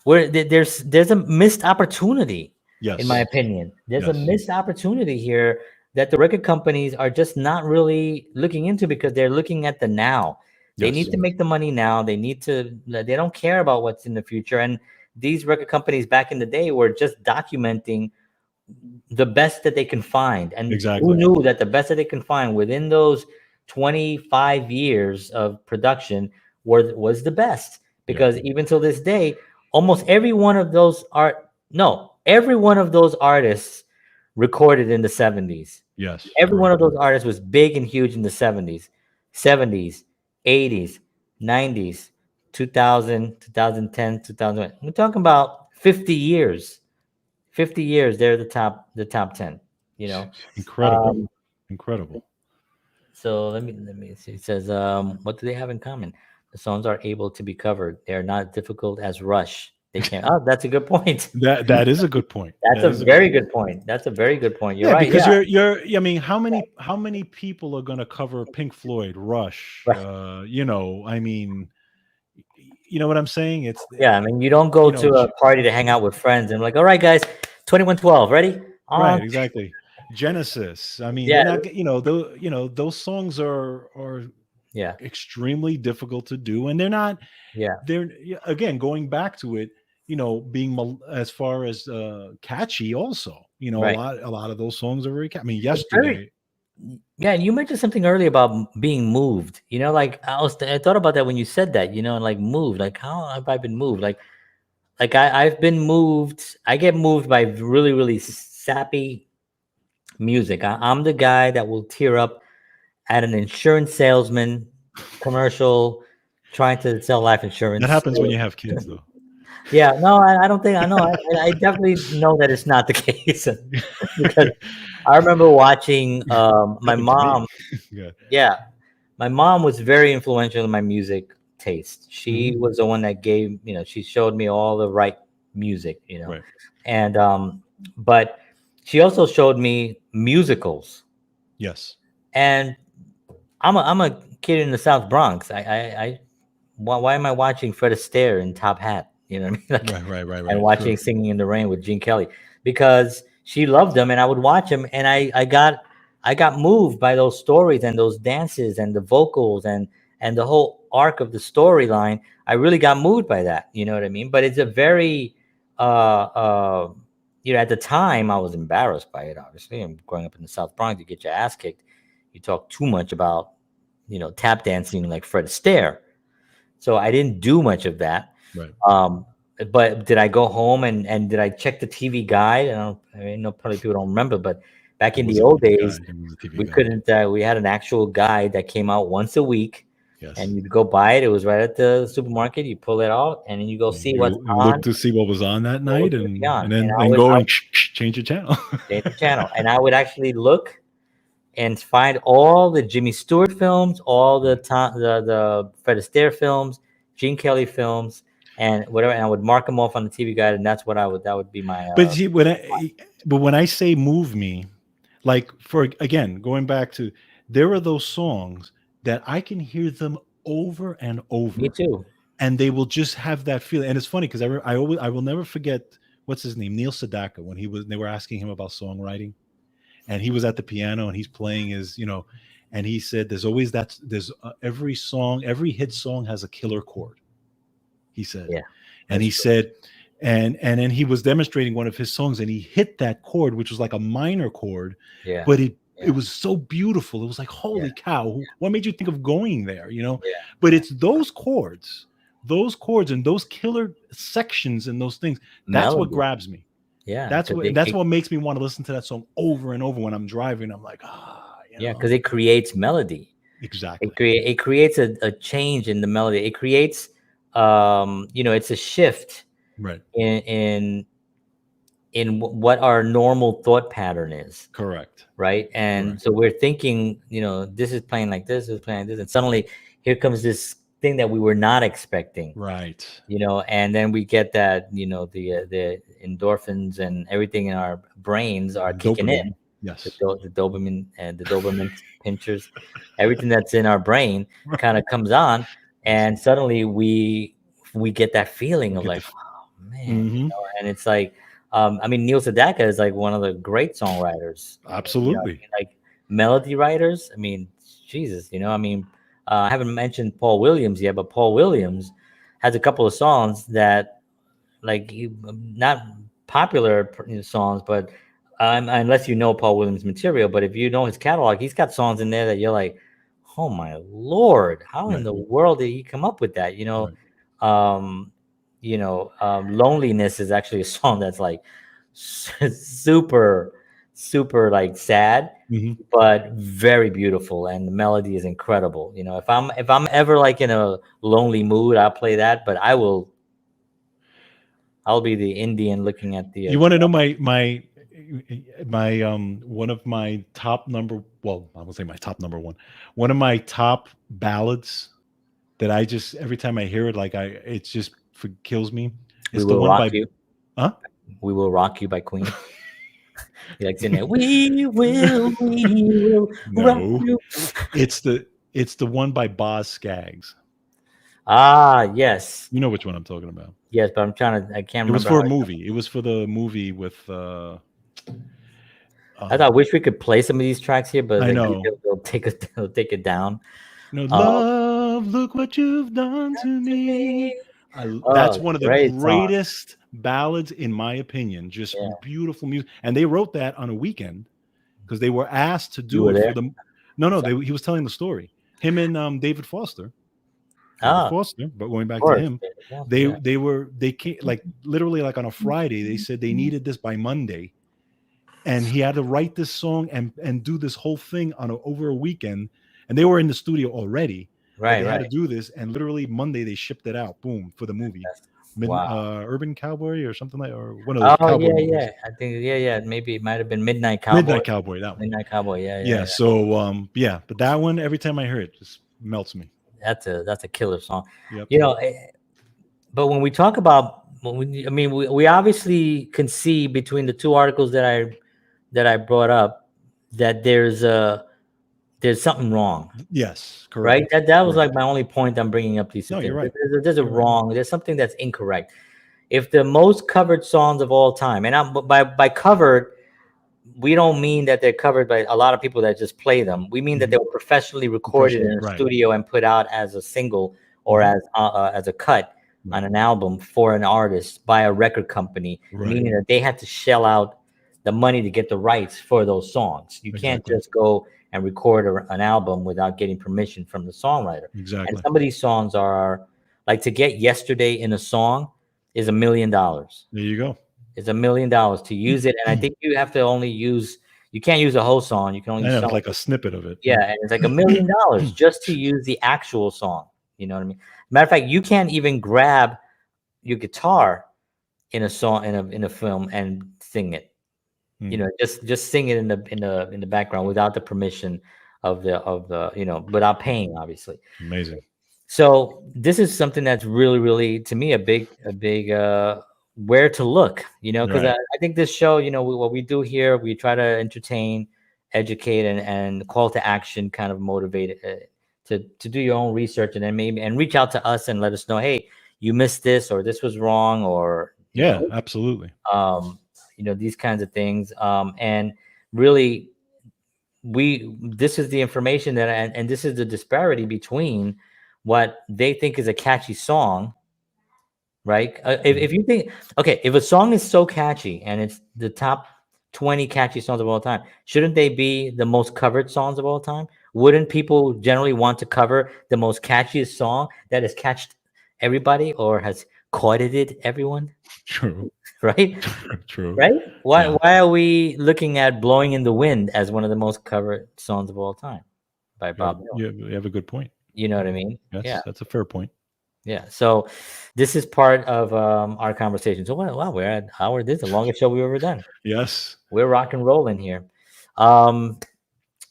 Speaker 1: There's a missed opportunity, in my
Speaker 2: Yes.
Speaker 1: opinion. There's a
Speaker 2: Yes.
Speaker 1: missed opportunity here that the record companies are just not really looking into because they're looking at the now. They
Speaker 2: Yes.
Speaker 1: need to make the money now. They don't care about what's in the future. And these record companies back in the day were just documenting the best that they can find. And who
Speaker 2: Exactly.
Speaker 1: knew that the best that they can find within those 25 years of production was the best?
Speaker 2: Yeah.
Speaker 1: Because even till this day, almost every one of those every one of those artists recorded in the 70s.
Speaker 2: Yes.
Speaker 1: Every one
Speaker 2: Correct.
Speaker 1: of those artists was big and huge in the 70s, 80s, 90s, 2000, 2010, 2000. We're talking about 50 years. 50 years, they're the top 10, you know.
Speaker 2: Incredible.
Speaker 1: Um,
Speaker 2: Incredible.
Speaker 1: so let me see. It says, what do they have in common? The songs are able to be covered. They're not difficult as Rush. They can't. Oh, that's a good point.
Speaker 2: That is a good point.
Speaker 1: That's
Speaker 2: That
Speaker 1: a
Speaker 2: is a good
Speaker 1: very
Speaker 2: point.
Speaker 1: good point. That's a very good point. You're
Speaker 2: Yeah,
Speaker 1: right.
Speaker 2: because
Speaker 1: Yeah.
Speaker 2: I mean, how many people are gonna cover Pink Floyd, Rush?
Speaker 1: Right.
Speaker 2: I mean, you know what I'm saying? It's
Speaker 1: Yeah. I mean, you don't go to a party to hang out with friends and like, all right, guys, 2112, ready?
Speaker 2: right, exactly. Genesis. I mean, they're
Speaker 1: Yeah.
Speaker 2: not, those songs are
Speaker 1: Yeah.
Speaker 2: extremely difficult to do, and
Speaker 1: Yeah.
Speaker 2: they're again going back to it, being as far as catchy. Also,
Speaker 1: Right.
Speaker 2: a lot of those songs are very. I mean,
Speaker 1: It's very.
Speaker 2: yesterday.
Speaker 1: Yeah, and you mentioned something earlier about being moved. Like I thought about that when you said that. And like moved. Like how have I been moved? Like I've been moved. I get moved by really really sappy music. I'm the guy that will tear up at an insurance salesman commercial trying to sell life insurance.
Speaker 2: That happens when you have kids, though.
Speaker 1: Yeah, no, I don't think I know. I definitely know that it's not the case because I remember watching my
Speaker 2: Happened to me.
Speaker 1: mom.
Speaker 2: Yeah.
Speaker 1: Yeah, my mom was very influential in my music taste. She
Speaker 2: Mhm.
Speaker 1: was the one that she showed me all the right music,
Speaker 2: Right.
Speaker 1: and but she also showed me musicals.
Speaker 2: Yes.
Speaker 1: And I'm a kid in the South Bronx. Why am I watching Fred Astaire in Top Hat? You know what I mean?
Speaker 2: Right. Right. Right.
Speaker 1: And
Speaker 2: Right.
Speaker 1: watching
Speaker 2: True.
Speaker 1: Singing in the Rain with Gene Kelly because she loved them, and I would watch them, and I got moved by those stories and those dances and the vocals and the whole arc of the storyline. I really got moved by that. You know what I mean? But it's a very, at the time I was embarrassed by it. Obviously, I'm growing up in the South Bronx. You get your ass kicked. You talk too much about, tap dancing like Fred Astaire. So I didn't do much of that.
Speaker 2: Right.
Speaker 1: Um, but did I go home and did I check the TV guide? Probably people don't remember, but back
Speaker 2: It
Speaker 1: in
Speaker 2: was
Speaker 1: the
Speaker 2: a
Speaker 1: old
Speaker 2: TV
Speaker 1: days,
Speaker 2: guide. It was a TV
Speaker 1: we
Speaker 2: guide.
Speaker 1: couldn't. We had an actual guide that came out once a week,
Speaker 2: Yes.
Speaker 1: and you'd go buy it. It was right at the supermarket. You pull it out, and then you go see what's
Speaker 2: You
Speaker 1: on,
Speaker 2: look to see what was on that
Speaker 1: what was
Speaker 2: night,
Speaker 1: going to be on,
Speaker 2: and
Speaker 1: and
Speaker 2: then go and change the channel.
Speaker 1: change the channel. And I would actually look and find all the Jimmy Stewart films, all the Fred Astaire films, Gene Kelly films, and whatever. And I would mark them off on the TV guide, and that's what that would be my.
Speaker 2: But see, when I say move me, like for again going back to, there are those songs that I can hear them over and over,
Speaker 1: Me too.
Speaker 2: and they will just have that feeling. And it's funny because I will never forget, what's his name, Neil Sedaka, when they were asking him about songwriting, and he was at the piano and he's playing and he said there's every song, every hit song has a killer chord, he said.
Speaker 1: Yeah,
Speaker 2: And he
Speaker 1: true.
Speaker 2: said, and then he was demonstrating one of his songs and he hit that chord, which was like a minor chord,
Speaker 1: Yeah,
Speaker 2: but it was so beautiful. It was like,
Speaker 1: yeah,
Speaker 2: holy cow, what made you think of going there?
Speaker 1: yeah,
Speaker 2: But it's those chords and those killer sections and those things. That's what
Speaker 1: melody.
Speaker 2: grabs me.
Speaker 1: Yeah,
Speaker 2: That's what makes me want to listen to that song over and over when I'm driving. I'm like,
Speaker 1: yeah, because it creates melody.
Speaker 2: Exactly.
Speaker 1: It creates a change in the melody. It creates, it's a shift
Speaker 2: Right.
Speaker 1: in what our normal thought pattern is.
Speaker 2: Correct.
Speaker 1: Right. And so we're thinking, this is playing like this is playing like this, and suddenly here comes this thing that we were not expecting.
Speaker 2: Right.
Speaker 1: And then we get that, the endorphins and everything in our brains are kicking in.
Speaker 2: Yes.
Speaker 1: The dopamine and the dopamine pinchers, everything that's in our brain kind of comes on, and suddenly we get that feeling of like, oh man, and it's like, Neil Sedaka is like one of the great songwriters.
Speaker 2: Absolutely.
Speaker 1: Like melody writers. Jesus, I haven't mentioned Paul Williams yet, but Paul Williams has a couple of songs that, like, not popular songs, but unless you know Paul Williams' material, but if you know his catalog, he's got songs in there that you're like, oh my Lord, how in the world did he come up with that? Loneliness is actually a song that's like super like sad, but very beautiful, and the melody is incredible. If I'm ever like in a lonely mood, I'll play that, but I'll be the Indian looking at the.
Speaker 2: You want to know my one of my top number, well, I won't say my top number one of my top ballads that I just, every time I hear it, like it just kills me. It's
Speaker 1: We Will Rock You.
Speaker 2: Huh?
Speaker 1: We Will Rock You by Queen. He likes in there. We will rock you.
Speaker 2: It's the one by Boz Scaggs.
Speaker 1: Ah, yes.
Speaker 2: You know which one I'm talking about.
Speaker 1: Yes, but I can't remember.
Speaker 2: It was for a movie. It was for the movie with.
Speaker 1: I wish we could play some of these tracks here, but
Speaker 2: I know
Speaker 1: they'll take it down.
Speaker 2: Love, look what you've done to me. That's one of the greatest ballads, in my opinion. Just beautiful music, and they wrote that on a weekend because they were asked to do it for them. No, he was telling the story. Him and David Foster. Foster, but going back to him, they came like literally like on a Friday. They said they needed this by Monday, and he had to write this song and do this whole thing over a weekend. And they were in the studio already. Right. They had to do this, and literally Monday they shipped it out. Boom, for the movie. Urban Cowboy or something like, or one of those. Cowboy movies.
Speaker 1: I think maybe it might have been Midnight Cowboy.
Speaker 2: Midnight Cowboy, that one.
Speaker 1: Midnight Cowboy,
Speaker 2: yeah. So but that one, every time I hear it, just melts me.
Speaker 1: That's a killer song.
Speaker 2: Yep.
Speaker 1: But when we talk about, we obviously can see between the two articles that I brought up that there's something wrong.
Speaker 2: Yes, correct.
Speaker 1: Right. That was like my only point. I'm bringing up these.
Speaker 2: No, you're right.
Speaker 1: There's a wrong. Right. There's something that's incorrect. If the most covered songs of all time, and by covered, we don't mean that they're covered by a lot of people that just play them. We mean that they were professionally recorded in a studio and put out as a single or as a cut on an album for an artist by a record company,
Speaker 2: Right.
Speaker 1: meaning that they had to shell out the money to get the rights for those songs. You can't
Speaker 2: Exactly.
Speaker 1: just go and record an album without getting permission from the songwriter. And
Speaker 2: Exactly.
Speaker 1: some of these songs are like, to get Yesterday in a song is $1 million.
Speaker 2: There you go.
Speaker 1: It's $1 million to use it. And I think you have to only use, you can't use a whole song. You can only
Speaker 2: I
Speaker 1: use
Speaker 2: know,
Speaker 1: some.
Speaker 2: like a snippet of it.
Speaker 1: Yeah, and it's like $1 million just to use the actual song. You know what I mean? Matter of fact, you can't even grab your guitar in a song in a film and sing it. You know, just sing it in the background without the permission of the without paying, obviously.
Speaker 2: Amazing.
Speaker 1: So this is something that's really, really, to me, a big where to look, because
Speaker 2: Right.
Speaker 1: I think this show, what we do here, we try to entertain, educate, and call to action, kind of motivate to do your own research, and then maybe and reach out to us and let us know, hey, you missed this, or this was wrong, or
Speaker 2: Yeah, absolutely.
Speaker 1: um, these kinds of things, and really, this is the information that, and this is the disparity between what they think is a catchy song, right? If you think, okay, if a song is so catchy and it's the top 20 catchy songs of all time, shouldn't they be the most covered songs of all time? Wouldn't people generally want to cover the most catchiest song that has catched everybody or has courted everyone?
Speaker 2: True.
Speaker 1: Right?
Speaker 2: True.
Speaker 1: Right? Why
Speaker 2: Yeah.
Speaker 1: why are we looking at Blowing in the Wind as one of the most covered songs of all time by
Speaker 2: You have,
Speaker 1: Bob Dylan?
Speaker 2: you have a good point.
Speaker 1: You know what I mean? Yeah.
Speaker 2: That's a fair point.
Speaker 1: Yeah. So this is part of our conversation. So wow, we're at hour. This is the longest show we've ever done.
Speaker 2: Yes.
Speaker 1: We're rock and rolling here. Um,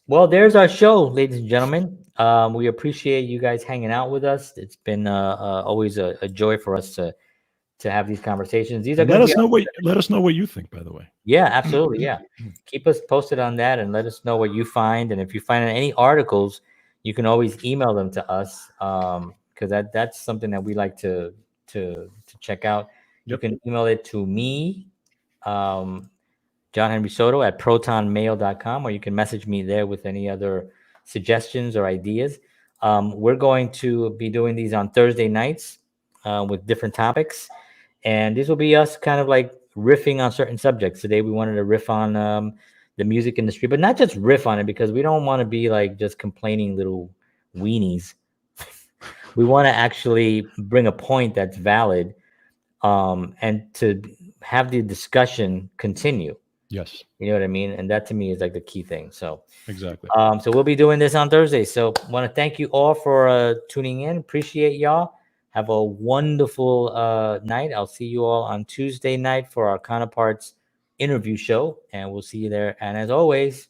Speaker 1: well, there's our show, ladies and gentlemen. We appreciate you guys hanging out with us. It's been always a joy for us to have these conversations. These are
Speaker 2: And
Speaker 1: going to be
Speaker 2: let us know what you think, by the way.
Speaker 1: Yeah, absolutely. Yeah. Keep us posted on that and let us know what you find. And if you find any articles, you can always email them to us, because that's something that we like to check out. You
Speaker 2: Yep.
Speaker 1: can email it to me, um, John Henry Soto at protonmail.com, or you can message me there with any other suggestions or ideas. We're going to be doing these on Thursday nights with different topics. And this will be us kind of like riffing on certain subjects. Today, we wanted to riff on the music industry, but not just riff on it, because we don't want to be like just complaining little weenies. We want to actually bring a point that's valid, and to have the discussion continue.
Speaker 2: Yes.
Speaker 1: You know what I mean? And that to me is like the key thing. So,
Speaker 2: Exactly.
Speaker 1: so we'll be doing this on Thursday. So, want to thank you all for tuning in. Appreciate y'all. Have a wonderful night. I'll see you all on Tuesday night for our Counterparts interview show, and we'll see you there. And as always,